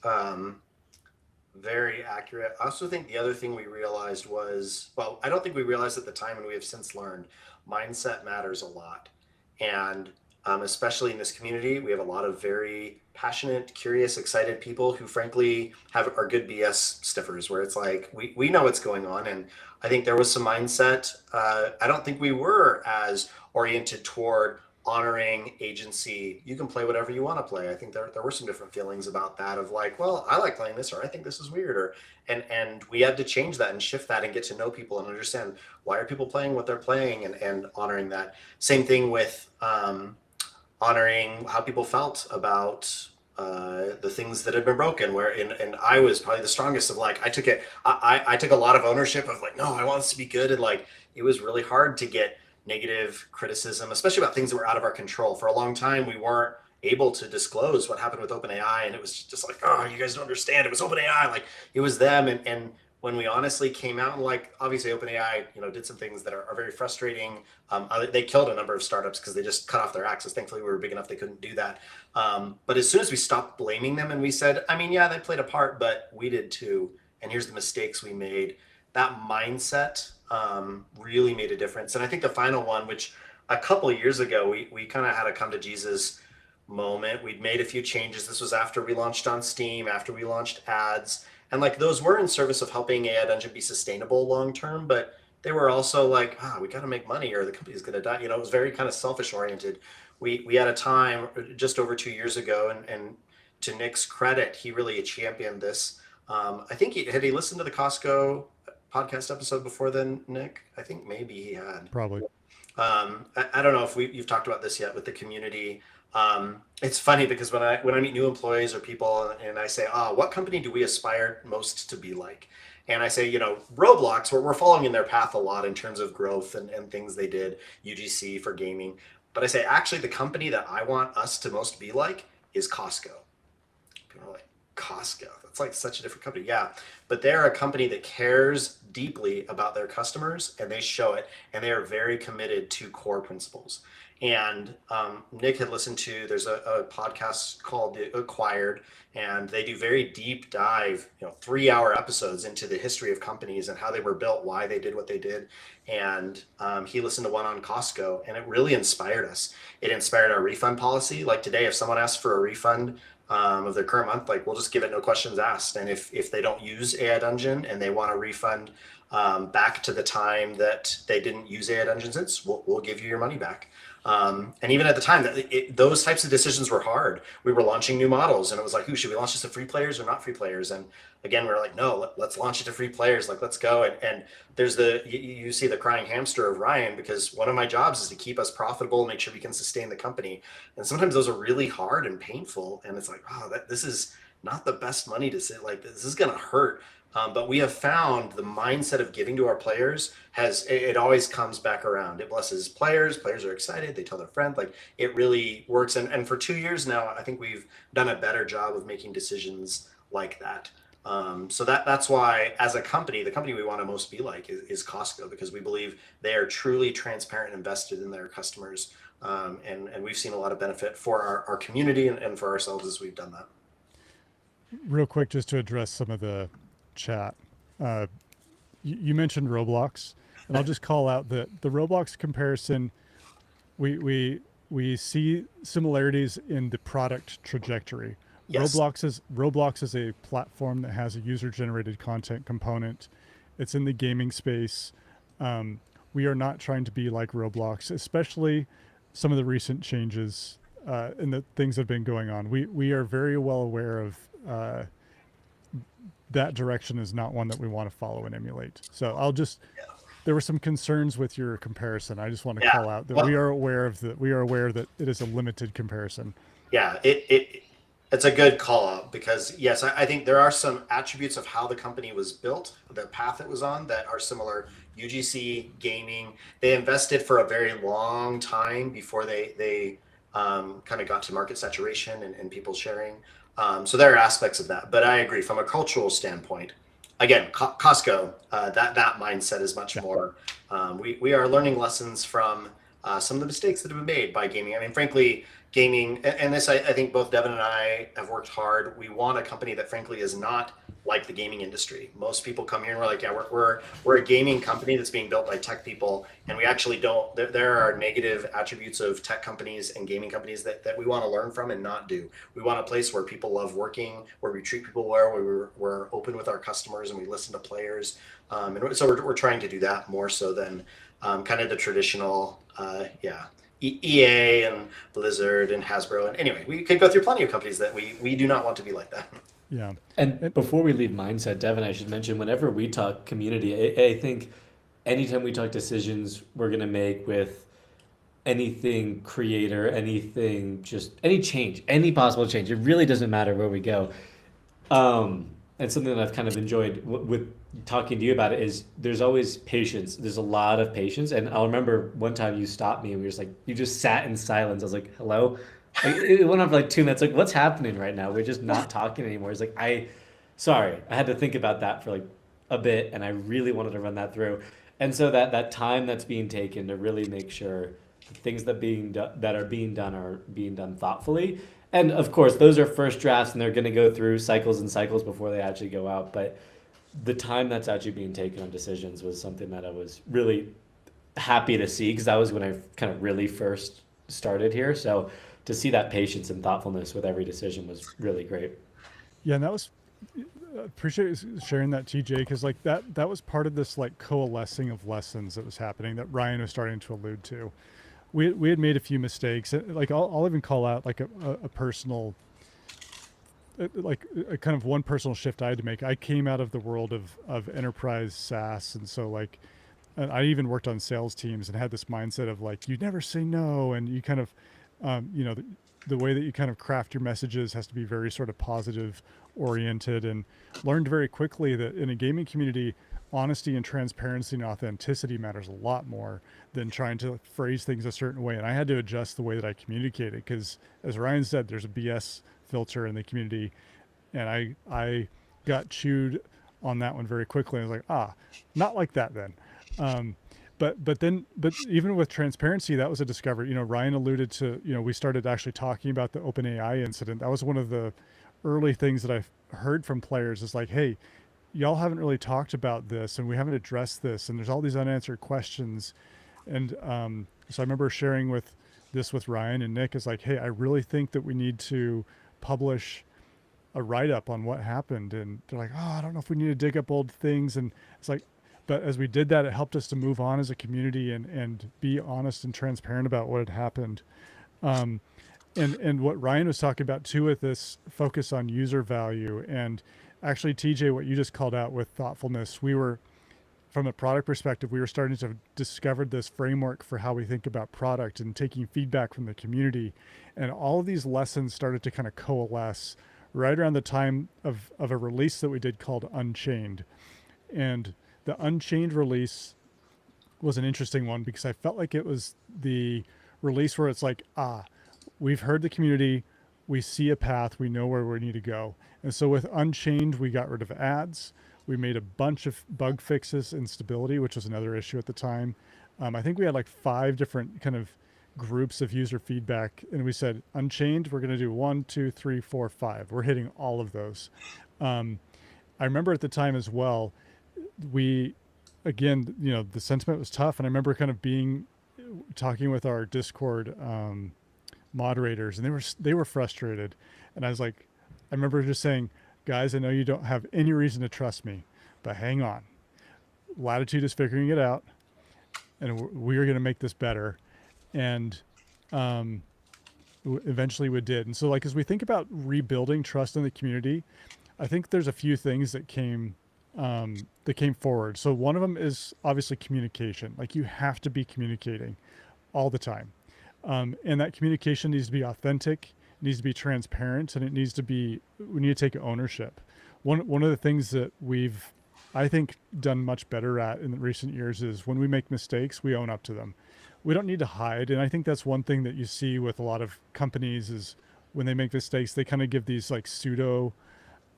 very accurate. I also think the other thing we realized was, well, I don't think we realized at the time, and we have since learned, mindset matters a lot. And especially in this community, we have a lot of very passionate, curious, excited people who frankly are good BS stiffers where it's like, we know what's going on. And I think there was some mindset. I don't think we were as oriented toward honoring agency. You can play whatever you want to play. I think there were some different feelings about that of like, well, I like playing this, or I think this is weird, or and we had to change that and shift that and get to know people and understand why are people playing what they're playing, and honoring that. Same thing with honoring how people felt about the things that had been broken, and I was probably the strongest of like, I took a lot of ownership of like, no, I want this to be good. And like, it was really hard to get negative criticism, especially about things that were out of our control. For a long time, we weren't able to disclose what happened with OpenAI, and it was just like, oh, you guys don't understand. It was OpenAI, like it was them. And when we honestly came out, and like obviously OpenAI, did some things that are very frustrating. They killed a number of startups because they just cut off their access. Thankfully, we were big enough they couldn't do that. But as soon as we stopped blaming them and we said, I mean, yeah, they played a part, but we did too. And here's the mistakes we made. That mindset really made a difference. And I think the final one, which a couple of years ago, we kind of had a come to Jesus moment. We'd made a few changes. This was after we launched on Steam, after we launched ads. And like those were in service of helping AI Dungeon be sustainable long term, but they were also like, we got to make money or the company's going to die. It was very kind of selfish oriented. We had a time just over 2 years ago, and to Nick's credit, he really championed this. I think he listened to the Costco podcast episode before then, Nick? I think maybe he had. Probably. I don't know if you've talked about this yet with the community. It's funny because when I meet new employees or people and I say, what company do we aspire most to be like? And I say, Roblox, we're following in their path a lot in terms of growth and things they did, UGC for gaming. But I say, actually, the company that I want us to most be like is Costco. People are like, Costco? That's like such a different company. Yeah, but they're a company that cares deeply about their customers, and they show it, and they are very committed to core principles. And Nick had listened to, there's a podcast called Acquired, and they do very deep dive, 3-hour episodes into the history of companies and how they were built, why they did what they did. And he listened to one on Costco, and it really inspired us. It inspired our refund policy. Like today, if someone asks for a refund of their current month, like we'll just give it no questions asked. And if they don't use AI Dungeon and they want a refund back to the time that they didn't use AI Dungeon since, we'll give you your money back. And even at the time, those types of decisions were hard. We were launching new models, and it was like, "Ooh, should we launch this to free players or not free players?" And again, we are like, "No, let's launch it to free players. Like, let's go." And there's you see the crying hamster of Ryan, because one of my jobs is to keep us profitable, make sure we can sustain the company. And sometimes those are really hard and painful. And it's like, oh, this is not the best money to sit. Like, this is going to hurt. But we have found the mindset of giving to our players it always comes back around. It blesses players. Players are excited. They tell their friend, like, it really works. And for 2 years now, I think we've done a better job of making decisions like that. So that's why, as a company, the company we want to most be like is Costco, because we believe they are truly transparent and invested in their customers. And we've seen a lot of benefit for our community and for ourselves as we've done that. Real quick, just to address some of the chat. Uh, you mentioned Roblox, and I'll just call out that the Roblox comparison, we see similarities in the product trajectory. Yes. Roblox is a platform that has a user-generated content component. It's in the gaming space. We are not trying to be like Roblox, especially some of the recent changes and the things that have been going on. We are very well aware of that direction is not one that we want to follow and emulate. So there were some concerns with your comparison. I just want to call out that Well, we are aware that it is a limited comparison. yeah, it's a good call out, because yes, I think there are some attributes of how the company was built, the path it was on, that are similar. UGC gaming, they invested for a very long time before they kind of got to market saturation and people sharing. So there are aspects of that, but I agree from a cultural standpoint. Again, Costco, that mindset is much more. We are learning lessons from some of the mistakes that have been made by gaming. I mean, frankly, gaming, and this, I think both Devin and I have worked hard. We want a company that, frankly, is not like the gaming industry. Most people come here and we're like, yeah, we're a gaming company that's being built by tech people, and we actually don't. There are negative attributes of tech companies and gaming companies that we want to learn from and not do. We want a place where people love working, where we treat people well, where we're open with our customers and we listen to players. And so we're trying to do that more so than kind of the traditional, EA and Blizzard and Hasbro. And anyway, we could go through plenty of companies that we do not want to be like that. Yeah. And before we leave mindset, Devin, I should mention, whenever we talk community, I think anytime we talk decisions we're going to make with anything creator, anything, just any change, any possible change, it really doesn't matter where we go. And something that I've kind of enjoyed with talking to you about it is there's always patience. There's a lot of patience. And I'll remember one time you stopped me and we were just like, you just sat in silence. I was like, hello? Like, it went on for like 2 minutes. Like, what's happening right now? We're just not talking anymore. It's like, sorry, I had to think about that for like a bit, and I really wanted to run that through. And so that time that's being taken to really make sure the things that are being done thoughtfully. And of course, those are first drafts, and they're going to go through cycles and cycles before they actually go out. But the time that's actually being taken on decisions was something that I was really happy to see, because that was when I kind of really first started here. So to see that patience and thoughtfulness with every decision was really great. Yeah, and that was appreciate you sharing that, TJ, because like that was part of this like coalescing of lessons that was happening that Ryan was starting to allude to. We had made a few mistakes. Like I'll even call out like a personal, like a kind of one personal shift I had to make. I came out of the world of enterprise SaaS, and so like, and I even worked on sales teams and had this mindset of like, you never say no, and you kind of, the way that you kind of craft your messages has to be very sort of positive oriented, and learned very quickly that in a gaming community, honesty and transparency and authenticity matters a lot more than trying to phrase things a certain way. And I had to adjust the way that I communicated, because as Ryan said, there's a BS filter in the community, and I got chewed on that one very quickly. I was like, not like that then. But even with transparency, that was a discovery. Ryan alluded to, we started actually talking about the OpenAI incident. That was one of the early things that I've heard from players, is like, hey, y'all haven't really talked about this, and we haven't addressed this, and there's all these unanswered questions. And so I remember sharing with Ryan and Nick, is like, hey, I really think that we need to publish a write-up on what happened. And they're like, I don't know if we need to dig up old things. And it's like, But as we did that, it helped us to move on as a community and be honest and transparent about what had happened. Um, and what Ryan was talking about too with this focus on user value, and actually TJ, what you just called out with thoughtfulness, we were, from a product perspective, we were starting to discover this framework for how we think about product and taking feedback from the community. And all of these lessons started to kind of coalesce right around the time of a release that we did called Unchained. And the Unchained release was an interesting one because I felt like it was the release where it's like, we've heard the community, we see a path, we know where we need to go. And so with Unchained, we got rid of ads. We made a bunch of bug fixes and stability, which was another issue at the time. I think we had like 5 different kind of groups of user feedback, and we said Unchained, we're going to do 1, 2, 3, 4, 5. We're hitting all of those. I remember at the time as well, we, again, the sentiment was tough, and I remember kind of talking with our Discord moderators, and they were frustrated, and I was like, I remember just saying, guys, I know you don't have any reason to trust me, but hang on. Latitude is figuring it out, and we're going to make this better. And eventually we did. And so, like, as we think about rebuilding trust in the community, I think there's a few things that came forward. So one of them is obviously communication. Like, you have to be communicating all the time. And that communication needs to be authentic, needs to be transparent, and we need to take ownership. One of the things that we've, I think, done much better at in recent years is when we make mistakes, we own up to them. We don't need to hide. And I think that's one thing that you see with a lot of companies is when they make mistakes, they kind of give these like pseudo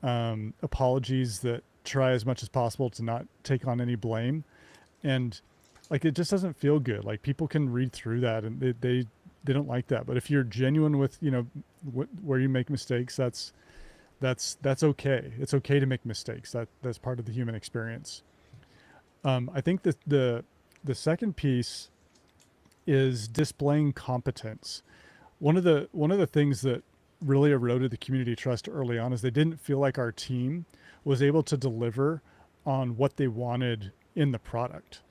apologies that try as much as possible to not take on any blame. And like, it just doesn't feel good. Like, people can read through that and they don't like that. But if you're genuine with, where you make mistakes, that's okay. It's okay to make mistakes. That's part of the human experience. I think that the second piece is displaying competence. One of the things that really eroded the community trust early on is they didn't feel like our team was able to deliver on what they wanted in the product.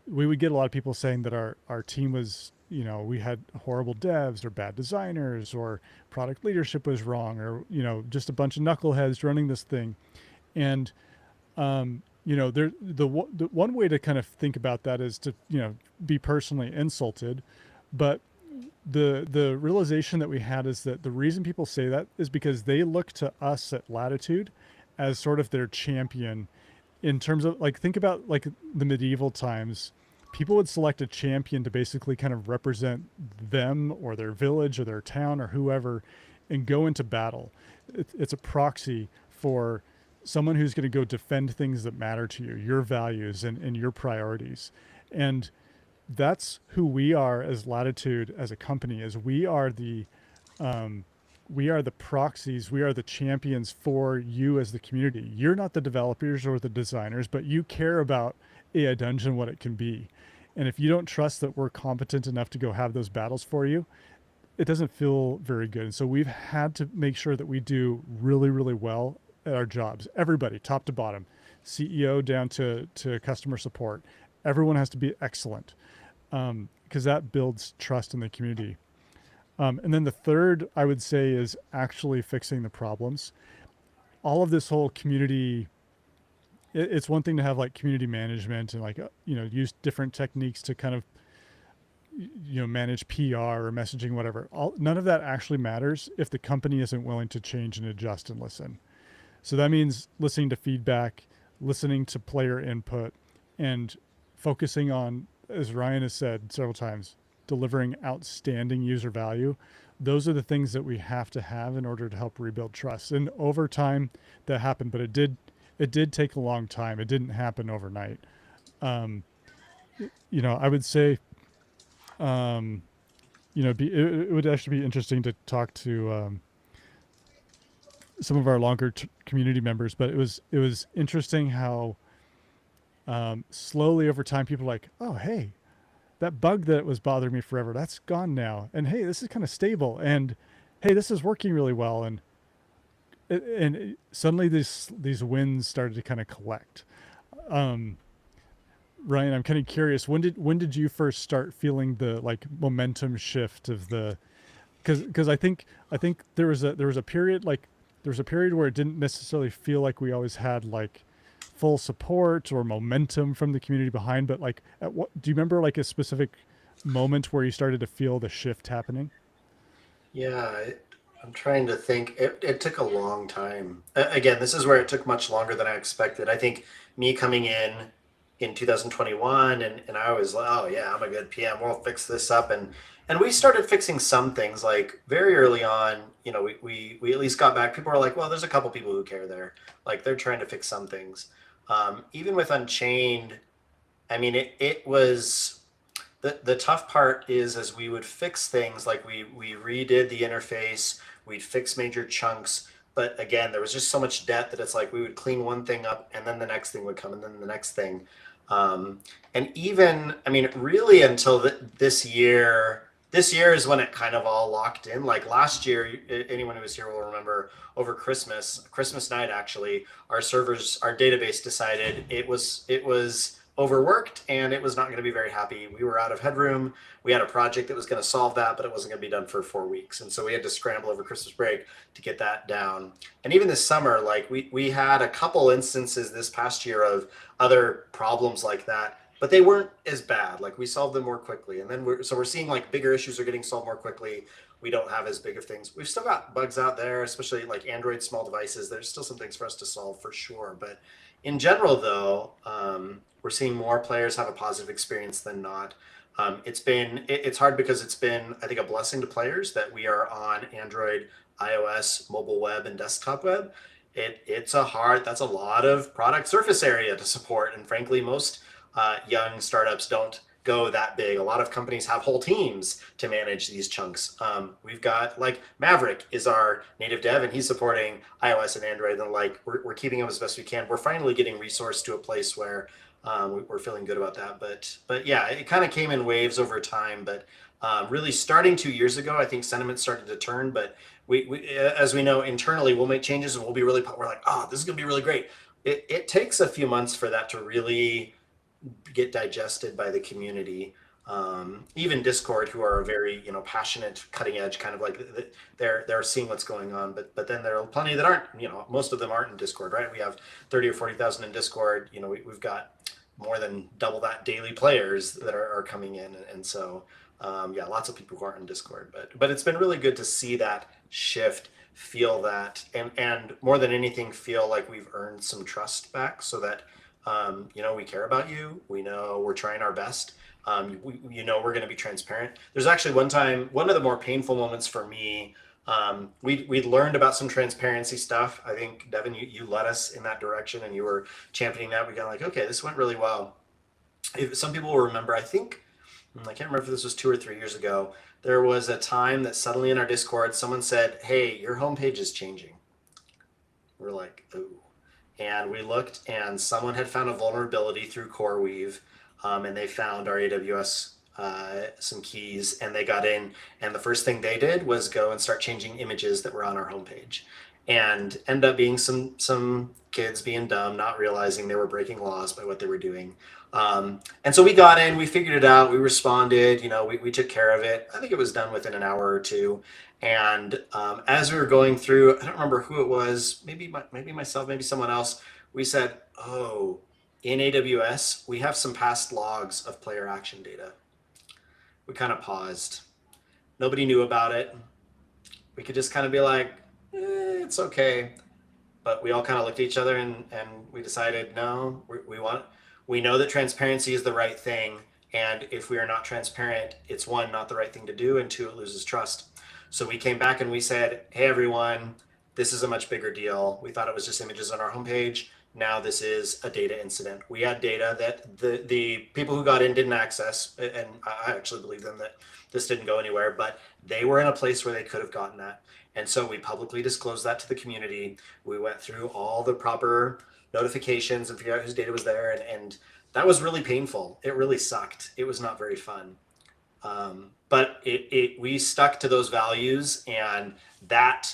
We would get a lot of people saying that our team was, we had horrible devs or bad designers, or product leadership was wrong, or, just a bunch of knuckleheads running this thing. And, the one way to kind of think about that is to, be personally insulted. But the realization that we had is that the reason people say that is because they look to us at Latitude as sort of their champion, in terms of, like, think about like the medieval times. People would select a champion to basically kind of represent them or their village or their town or whoever and go into battle. It's a proxy for someone who's going to go defend things that matter to you, your values and your priorities. And that's who we are as Latitude, as a company, is we are the proxies, we are the champions for you as the community. You're not the developers or the designers, but you care about AI Dungeon, what it can be. And if you don't trust that we're competent enough to go have those battles for you, it doesn't feel very good. And so we've had to make sure that we do really, really well at our jobs. Everybody, top to bottom, CEO down to customer support. Everyone has to be excellent, because that builds trust in the community. And then the third, I would say, is actually fixing the problems. All of this whole community, it's one thing to have like community management and like, use different techniques to kind of, manage PR or messaging, whatever. None of that actually matters if the company isn't willing to change and adjust and listen. So that means listening to feedback, listening to player input, and focusing on, as Ryan has said several times, delivering outstanding user value. Those are the things that we have to have in order to help rebuild trust. And over time that happened, but it did take a long time. It didn't happen overnight. I would say, it would actually be interesting to talk to some of our longer community members, but it was interesting how slowly over time people are like, oh, hey, that bug that was bothering me forever, that's gone now. And hey, this is kind of stable. And hey, this is working really well. And suddenly these wins started to kind of collect. Ryan, I'm kind of curious. When did you first start feeling the like momentum shift of the? Because I think there was a period like there was a period where it didn't necessarily feel like we always had like full support or momentum from the community behind. But like, at what do you remember like a specific moment where you started to feel the shift happening? Yeah, I'm trying to think. It took a long time. Again, this is where it took much longer than I expected. I think me coming in 2021, and I was like, oh yeah, I'm a good PM. We'll fix this up, and we started fixing some things like very early on. You know, we at least got back. People were like, well, there's a couple people who care there. Like they're trying to fix some things. Even with Unchained, I mean, it was the tough part is as we would fix things like we redid the interface, we'd fix major chunks, but again there was just so much debt that it's like we would clean one thing up and then the next thing would come and then the next thing. um, and even I mean really until this year is when it kind of all locked in. Like last year, anyone who was here will remember over Christmas night actually, our database decided it was overworked and it was not going to be very happy. We were out of headroom. We had a project that was going to solve that, but it wasn't going to be done for 4 weeks. And so we had to scramble over Christmas break to get that down. And even this summer, like we had a couple instances this past year of other problems like that, but they weren't as bad. Like we solved them more quickly. And then we're seeing like bigger issues are getting solved more quickly. We don't have as big of things. We've still got bugs out there, especially like Android small devices. There's still some things for us to solve for sure. But in general, though, we're seeing more players have a positive experience than not. It's hard because it's been, I think, a blessing to players that we are on Android, iOS, mobile web, and desktop web. That's a lot of product surface area to support, and frankly, most young startups don't go that big. A lot of companies have whole teams to manage these chunks. We've got like Maverick is our native dev, and he's supporting iOS and Android. And like we're keeping him as best we can. We're finally getting resourced to a place where we're feeling good about that. But yeah, it kind of came in waves over time. But really, starting 2 years ago, I think sentiment started to turn. But as we know, internally, we'll make changes and we're like, oh, this is gonna be really great. It takes a few months for that to really get digested by the community. Even Discord, who are a very passionate, cutting edge kind of like they're seeing what's going on, but then there are plenty that aren't. Most of them aren't in Discord, right? We have 30 or 40,000 in Discord. We've got more than double that daily players that are coming in, and so yeah, lots of people who aren't in Discord, but it's been really good to see that shift, feel that, and more than anything, feel like we've earned some trust back, so that we care about you. We know we're trying our best. We're going to be transparent. There's actually one of the more painful moments for me. We learned about some transparency stuff. I think Devin, you led us in that direction, and you were championing that. We got like, okay, this went really well. Some people will remember. I can't remember if this was 2 or 3 years ago. There was a time that suddenly in our Discord, someone said, "Hey, your homepage is changing." We're like, "Ooh." And we looked, and someone had found a vulnerability through CoreWeave, and they found our AWS some keys, and they got in. And the first thing they did was go and start changing images that were on our homepage, and end up being some kids being dumb, not realizing they were breaking laws by what they were doing. And so we got in, we figured it out, we responded, we took care of it. I think it was done within an hour or two. And as we were going through, I don't remember who it was, maybe myself, maybe someone else, we said, oh, in AWS, we have some past logs of player action data. We kind of paused. Nobody knew about it. We could just kind of be like, it's okay. But we all kind of looked at each other and we decided, no, we know that transparency is the right thing. And if we are not transparent, it's one, not the right thing to do, and two, it loses trust. So we came back and we said, hey, everyone, this is a much bigger deal. We thought it was just images on our homepage. Now this is a data incident. We had data that the people who got in didn't access, and I actually believe them that this didn't go anywhere, but they were in a place where they could have gotten that. And so we publicly disclosed that to the community. We went through all the proper notifications and figured out whose data was there. And that was really painful. It really sucked. It was not very fun. But we stuck to those values, and that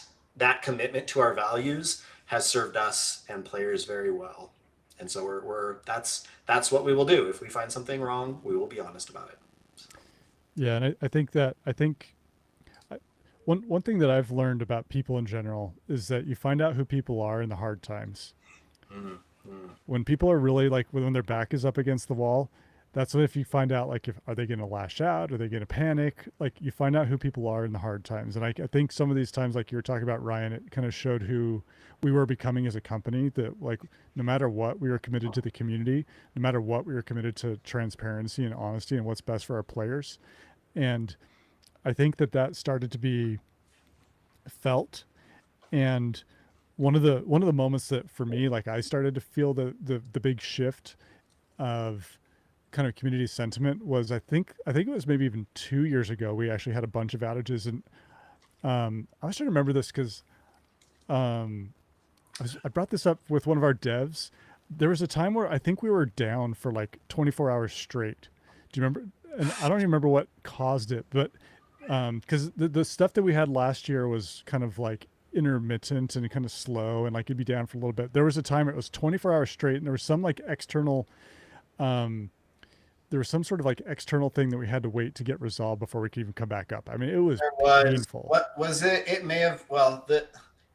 commitment to our values has served us and players very well. And so we're that's what we will do. If we find something wrong, we will be honest about it. Yeah, and I think I, one thing that I've learned about people in general is that you find out who people are in the hard times. Mm, mm. When people are really like when their back is up against the wall, that's when if you find out like if are they going to lash out, are they going to panic? Like you find out who people are in the hard times. And I think some of these times, like you were talking about Ryan, it kind of showed who we were becoming as a company. That like no matter what, we were committed to the community. No matter what, we were committed to transparency and honesty and what's best for our players. And I think that that started to be felt. And one of the moments that for me, like I started to feel the big shift of kind of community sentiment was I think it was maybe even 2 years ago. We actually had a bunch of outages, and I was trying to remember this because um, I brought this up with one of our devs. There was a time where I think we were down for like 24 hours straight. Do you remember? And I don't even remember what caused it, but because the stuff that we had last year was kind of like intermittent and kind of slow and like it'd be down for a little bit. There was a time it was 24 hours straight, and there was some like external um, there was some sort of like external thing that we had to wait to get resolved before we could even come back up. I mean, it was There was painful. what was it? It may have well the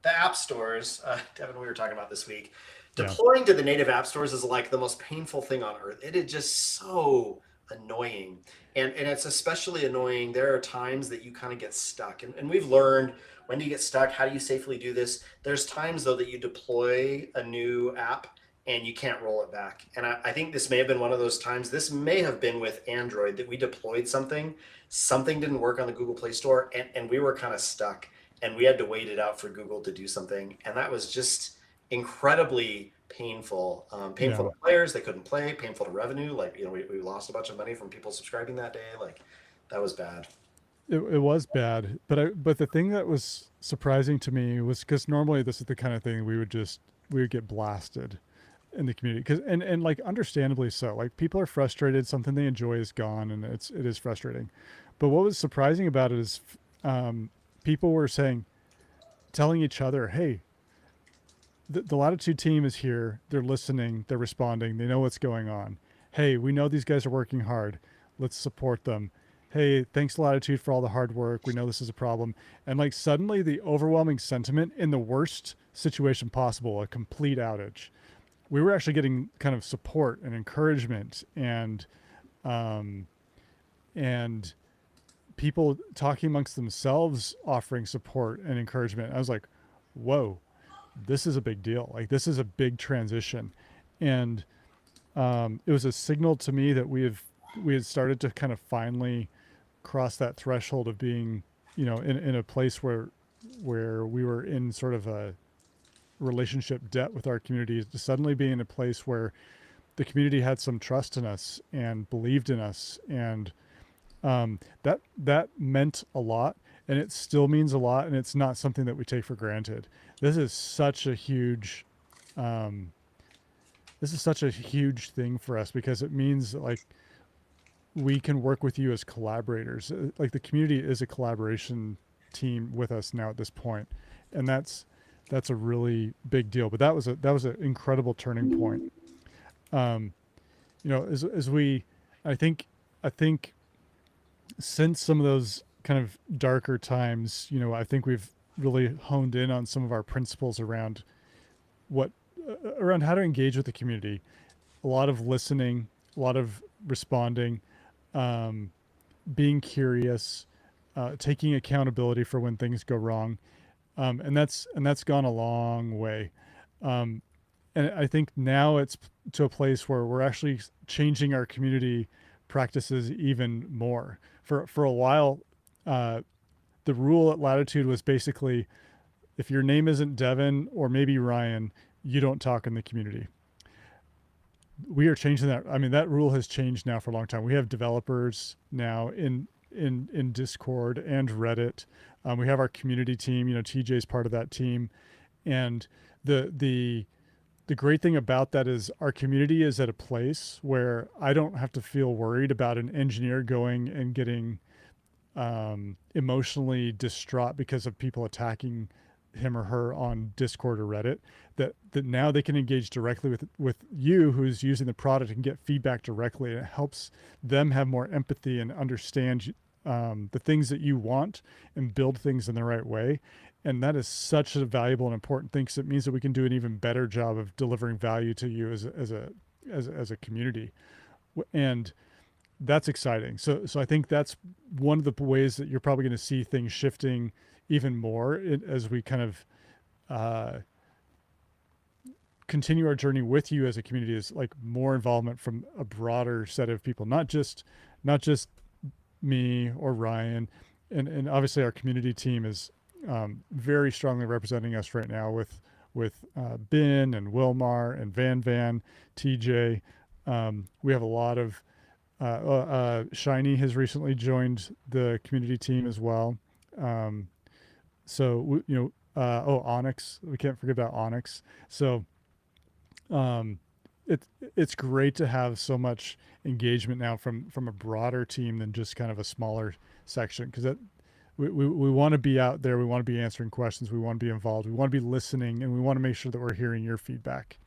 app stores. Devin, we were talking about this week. Yeah. Deploying to the native app stores is like the most painful thing on earth. It is just so annoying, and it's especially annoying. There are times that you kind of get stuck, and we've learned when do you get stuck. How do you safely do this? There's times though that you deploy a new app and you can't roll it back. And I think this may have been one of those times. This may have been with Android that we deployed something didn't work on the Google Play Store, and we were kind of stuck, and we had to wait it out for Google to do something, and that was just incredibly painful. Painful Yeah. to players, they couldn't play. Painful to revenue, like we lost a bunch of money from people subscribing that day. Like that was bad. It was bad, but the thing that was surprising to me was because normally this is the kind of thing we would get blasted in the community because and like understandably so. Like people are frustrated, something they enjoy is gone, and it is frustrating. But what was surprising about it is people were telling each other, hey, the Latitude team is here. They're listening. They're responding. They know what's going on. Hey, we know these guys are working hard. Let's support them. Hey, thanks Latitude for all the hard work. We know this is a problem. And like suddenly the overwhelming sentiment in the worst situation possible, a complete outage. We were actually getting kind of support and encouragement um, and people talking amongst themselves offering support and encouragement. I was like, whoa, this is a big deal. Like this is a big transition, and it was a signal to me that we had started to kind of finally cross that threshold of being, in a place where we were in sort of a relationship debt with our community to suddenly be in a place where the community had some trust in us and believed in us, and that meant a lot, and it still means a lot, and it's not something that we take for granted. This is such a huge um, this is such a huge thing for us because it means like we can work with you as collaborators. Like the community is a collaboration team with us now at this point, and that's a really big deal. But that was an incredible turning point. Um, as we, I think since some of those kind of darker times, I think we've really honed in on some of our principles around what around how to engage with the community. A lot of listening, a lot of responding, um, being curious, taking accountability for when things go wrong, and that's gone a long way. Um, and I think now it's to a place where we're actually changing our community practices even more. For a while, uh, the rule at Latitude was basically if your name isn't Devin or maybe Ryan, you don't talk in the community. We are changing that. I mean, that rule has changed now for a long time. We have developers now in Discord and Reddit. We have our community team. TJ's part of that team, and the great thing about that is our community is at a place where I don't have to feel worried about an engineer going and getting emotionally distraught because of people attacking him or her on Discord or Reddit, that now they can engage directly with you who's using the product and get feedback directly. And it helps them have more empathy and understand the things that you want and build things in the right way. And that is such a valuable and important thing, because it means that we can do an even better job of delivering value to you as a community. And that's exciting. So I think that's one of the ways that you're probably going to see things shifting even more as we kind of uh, continue our journey with you as a community, is like more involvement from a broader set of people, not just me or Ryan, and obviously our community team is very strongly representing us right now with Ben and Wilmar and Van, TJ. We have a lot of Shiny has recently joined the community team as well. Um, Onyx, we can't forget about Onyx. So um, it's great to have so much engagement now from a broader team than just kind of a smaller section, because that we want to be out there, we want to be answering questions, we want to be involved, we want to be listening, and we want to make sure that we're hearing your feedback.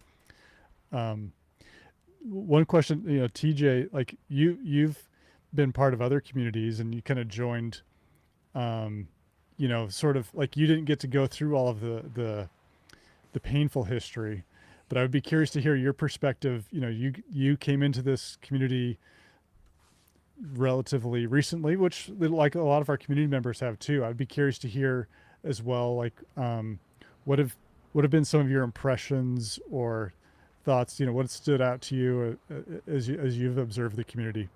Um, One question, TJ, like you've been part of other communities and you kind of joined, um, sort of like you didn't get to go through all of the painful history, but I would be curious to hear your perspective. You came into this community relatively recently, which like a lot of our community members have too. I'd be curious to hear as well, like what have been some of your impressions or thoughts, what stood out to you as you've observed the community.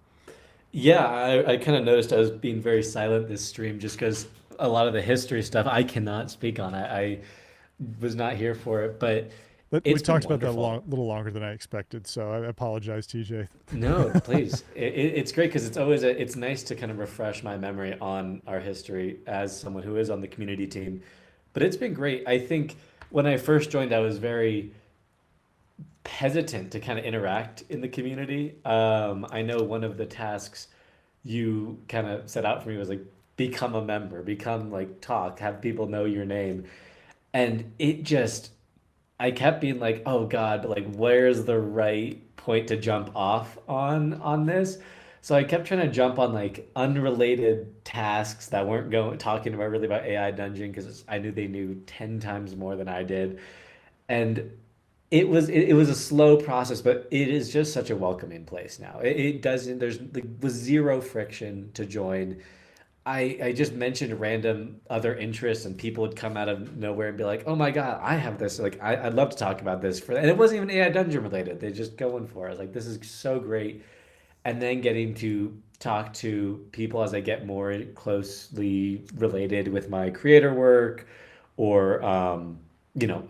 Yeah, I kind of noticed I was being very silent this stream just because a lot of the history stuff I cannot speak on. I was not here for it, but But we it's been talked about that a wonderful. little longer than I expected, so I apologize, TJ. No, please. It's great because it's always it's nice to kind of refresh my memory on our history as someone who is on the community team. But it's been great. I think when I first joined, I was very hesitant to kind of interact in the community. I know one of the tasks you kind of set out for me was like become a member, become like talk, have people know your name. And it just I kept being like, "Oh God, but like where's the right point to jump off on this?" So I kept trying to jump on like unrelated tasks that weren't going talking about really about AI Dungeon because I knew they knew 10 times more than I did. And it was a slow process, but it is just such a welcoming place now. It doesn't there's like with zero friction to join. I just mentioned random other interests and people would come out of nowhere and be like, "Oh my God, I have this. Like, I'd love to talk about this." And it wasn't even AI Dungeon related. They just going for it. I was like, this is so great. And then getting to talk to people as I get more closely related with my creator work or,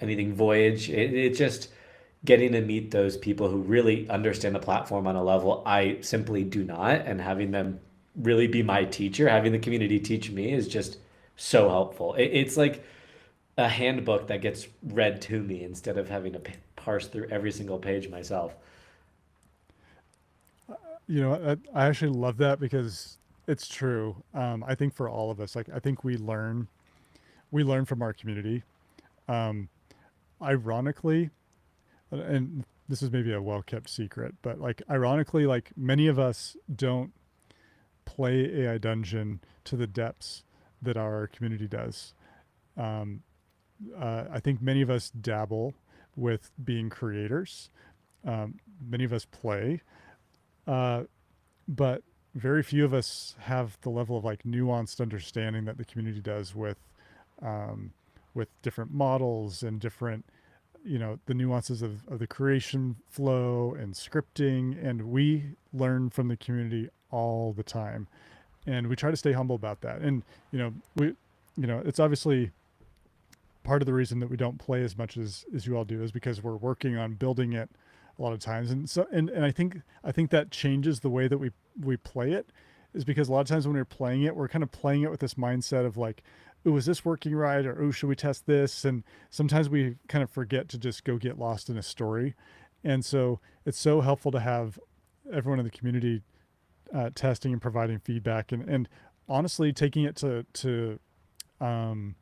anything Voyage. It just getting to meet those people who really understand the platform on a level I simply do not, and having them really be my teacher, having the community teach me is just so helpful. It's like a handbook that gets read to me instead of having to parse through every single page myself. I actually love that because it's true. I think for all of us, like I think we learn from our community. Um, Ironically, and this is maybe a well kept secret, but like ironically, like many of us don't play AI Dungeon to the depths that our community does. Um, I think many of us dabble with being creators. Many of us play, uh, but very few of us have the level of like nuanced understanding that the community does um, with different models and different, the nuances of the creation flow and scripting. And we learn from the community all the time, and we try to stay humble about that. And we it's obviously part of the reason that we don't play as much as you all do is because we're working on building it a lot of times. And so and I think that changes the way that we play it, is because a lot of times when we're playing it, we're kind of playing it with this mindset of like, oh, is this working right? Or, oh, should we test this? And sometimes we kind of forget to just go get lost in a story. And so it's so helpful to have everyone in the community testing and providing feedback, and honestly taking it to um,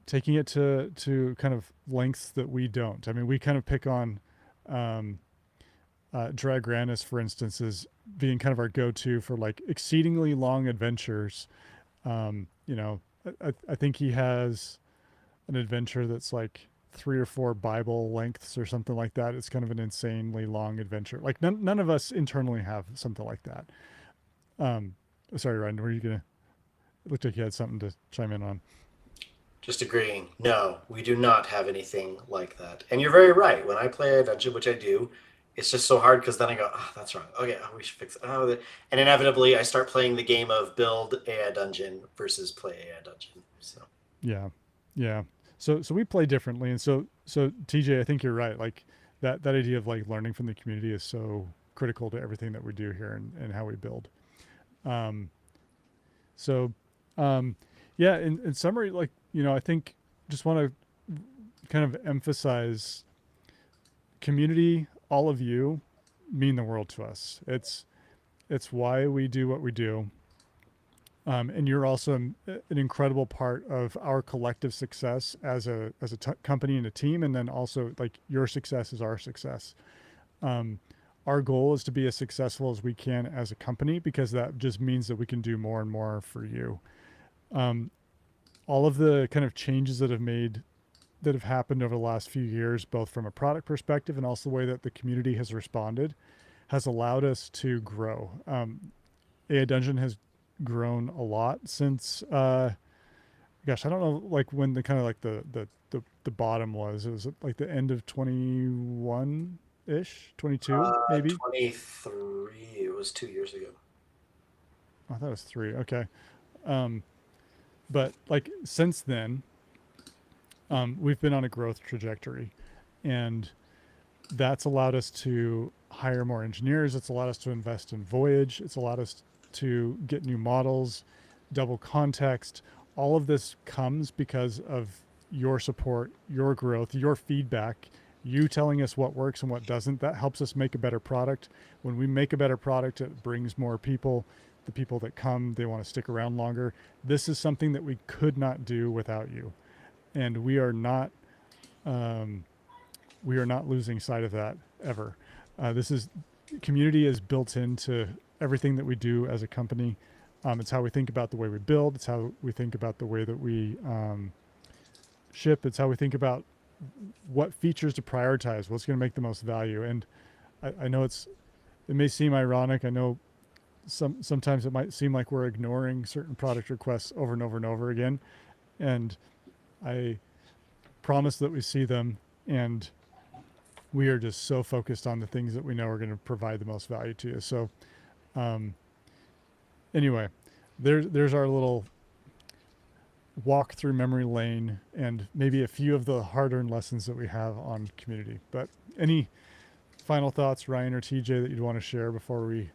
taking it to kind of lengths that we don't. I mean, we kind of pick on um, Dragranis, for instance, as being kind of our go-to for like exceedingly long adventures. You know, I think he has an adventure that's like 3 or 4 Bible lengths or something like that. It's kind of an insanely long adventure. Like none of us internally have something like that. Um, Sorry, Ryan, were you gonna? It looked like you had something to chime in on. Just agreeing. No, we do not have anything like that. And you're very right. When I play a dungeon, which I do, it's just so hard because then I go, oh, that's wrong. Okay, oh, we should fix it. Oh, and inevitably I start playing the game of build a dungeon versus play a dungeon. So Yeah, yeah. So we play differently, and so TJ, I think you're right. Like that idea of like learning from the community is so critical to everything that we do here and how we build. Um, so yeah, in summary, like I think just want to kind of emphasize community. All of you mean the world to us. It's why we do what we do. And you're also an incredible part of our collective success as a company and a team, and then also like your success is our success. Um, our goal is to be as successful as we can as a company because that just means that we can do more and more for you. Um, all of the kind of changes that have happened over the last few years, both from a product perspective and also the way that the community has responded, has allowed us to grow. AI Dungeon has grown a lot since gosh, I don't know like when the kind of like the bottom was. It was like the end of 21 ish, 22 maybe. 23, it was 2 years ago. I thought it was 3. Okay. Um, but like since then, we've been on a growth trajectory, and that's allowed us to hire more engineers. It's allowed us to invest in Voyage. It's allowed us to get new models, double context. All of this comes because of your support, your growth, your feedback, you telling us what works and what doesn't. That helps us make a better product. When we make a better product, it brings more people. The people that come, they want to stick around longer. This is something that we could not do without you. And um, we are not losing sight of that ever. This is community is built into everything that we do as a company. It's how we think about the way we build. It's how we think about the way that we ship. It's how we think about what features to prioritize, what's going to make the most value. And I know it may seem ironic. I know sometimes it might seem like we're ignoring certain product requests over and over and over again. And I promise that we see them, and we are just so focused on the things that we know are going to provide the most value to you. So um, anyway, there's our little walk through memory lane and maybe a few of the hard-earned lessons that we have on community. But any final thoughts, Ryan or TJ, that you'd want to share before we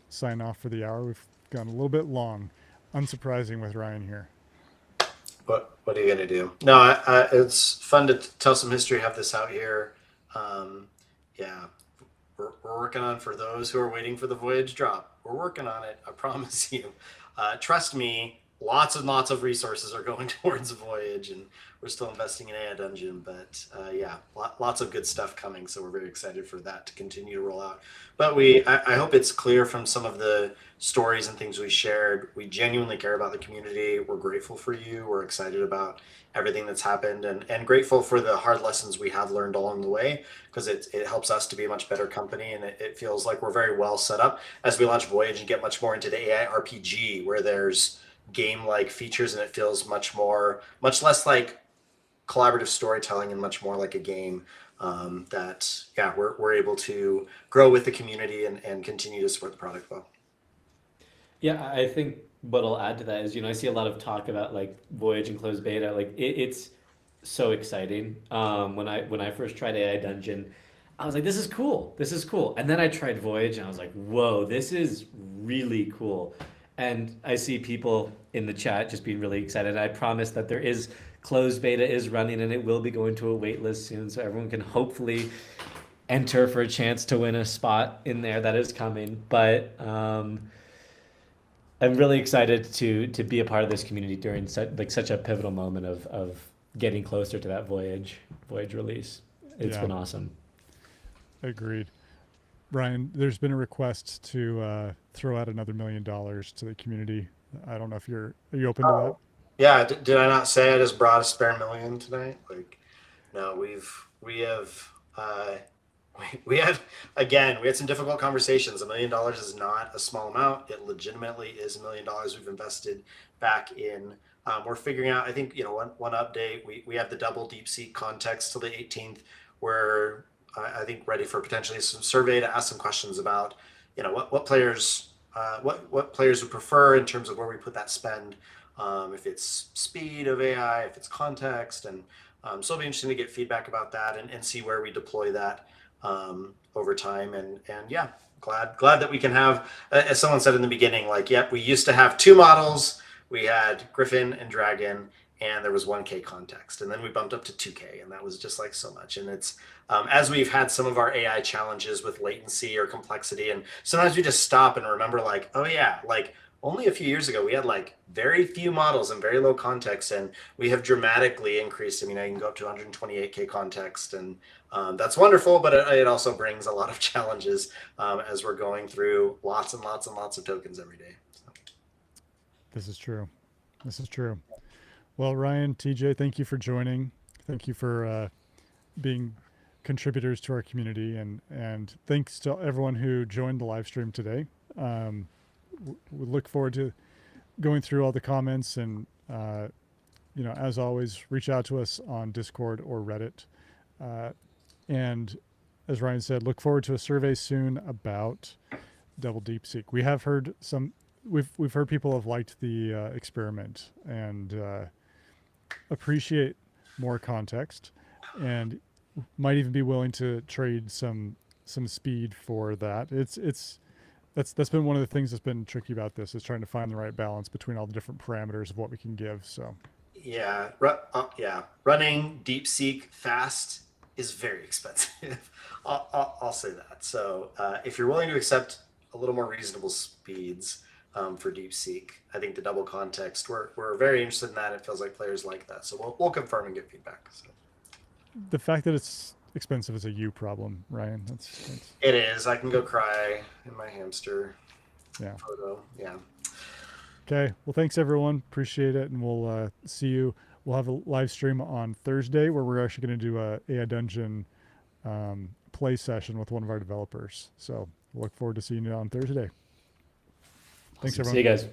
sign off for the hour? We've gone a little bit long, unsurprising with Ryan here. What are you gonna do? No, it's fun to tell some history, have this out here. Yeah, we're working on, for those who are waiting for the Voyage drop, we're working on it. I promise you. Trust me, lots and lots of resources are going towards Voyage, and we're still investing in AI Dungeon. But yeah, lots of good stuff coming. So we're very excited for that to continue to roll out. But I hope it's clear from some of the stories and things we shared, we genuinely care about the community. We're grateful for you. We're excited about everything that's happened, and grateful for the hard lessons we have learned along the way, because it helps us to be a much better company, and it feels like we're very well set up as we launch Voyage and get much more into the AI RPG, where there's game-like features, and it feels much less like collaborative storytelling and much more like a game. That yeah, we're able to grow with the community and continue to support the product well. Yeah, I think what I'll add to that is, I see a lot of talk about like Voyage and closed beta. Like it's so exciting. When I first tried AI Dungeon, I was like, this is cool. This is cool. And then I tried Voyage and I was like, whoa, this is really cool. And I see people in the chat just being really excited. I promise that there is closed beta is running, and it will be going to a wait list soon, so everyone can hopefully enter for a chance to win a spot in there. That is coming. But I'm really excited to be a part of this community during such a pivotal moment of getting closer to that Voyage release. It's Yeah, been awesome. agreed. Brian, there's been a request to throw out another $1 million to the community. I don't know if are you open to that? Oh, yeah. Did I not say I just brought a spare million tonight? Like, no, we have, uh, we had, again, we had some difficult conversations. $1 million is not a small amount. It legitimately is $1 million we've invested back in. We're figuring out, I think, one update, we have the double DeepSeek context till the 18th. We're, I think, ready for potentially some survey to ask some questions about, what players, what players would prefer in terms of where we put that spend. If it's speed of AI, if it's context, and so it'll be interesting to get feedback about that and see where we deploy that over time. And yeah, glad that we can have, as someone said in the beginning, like, yep, we used to have two models. We had Griffin and Dragon, and there was 1K context, and then we bumped up to 2K, and that was just like so much. And it's as we've had some of our AI challenges with latency or complexity, and sometimes we just stop and remember, like, oh yeah, like only a few years ago we had like very few models and very low context, and we have dramatically increased. I mean, I can go up to 128K context, and that's wonderful, but it also brings a lot of challenges as we're going through lots and lots and lots of tokens every day. So. This is true. This is true. Well, Ryan, TJ, thank you for joining. Thank you for being contributors to our community, and thanks to everyone who joined the live stream today. We look forward to going through all the comments, and as always, reach out to us on Discord or Reddit. And as Ryan said, look forward to a survey soon about double DeepSeek. We have heard we've heard people have liked the experiment and appreciate more context, and might even be willing to trade some speed for that. That's been one of the things that's been tricky about this, is trying to find the right balance between all the different parameters of what we can give. So yeah, running DeepSeek fast is very expensive. I'll say that. So if you're willing to accept a little more reasonable speeds for DeepSeek, I think the double context, we're very interested in that. It feels like players like that. So we'll confirm and get feedback. So. the fact that it's expensive is a you problem, Ryan. That's It is. I can go cry in my hamster photo. Yeah. Okay. Well, thanks everyone. Appreciate it, and we'll see you. We'll have a live stream on Thursday where we're actually going to do a AI Dungeon play session with one of our developers. So look forward to seeing you on Thursday. Thanks, Awesome. everyone. See you guys.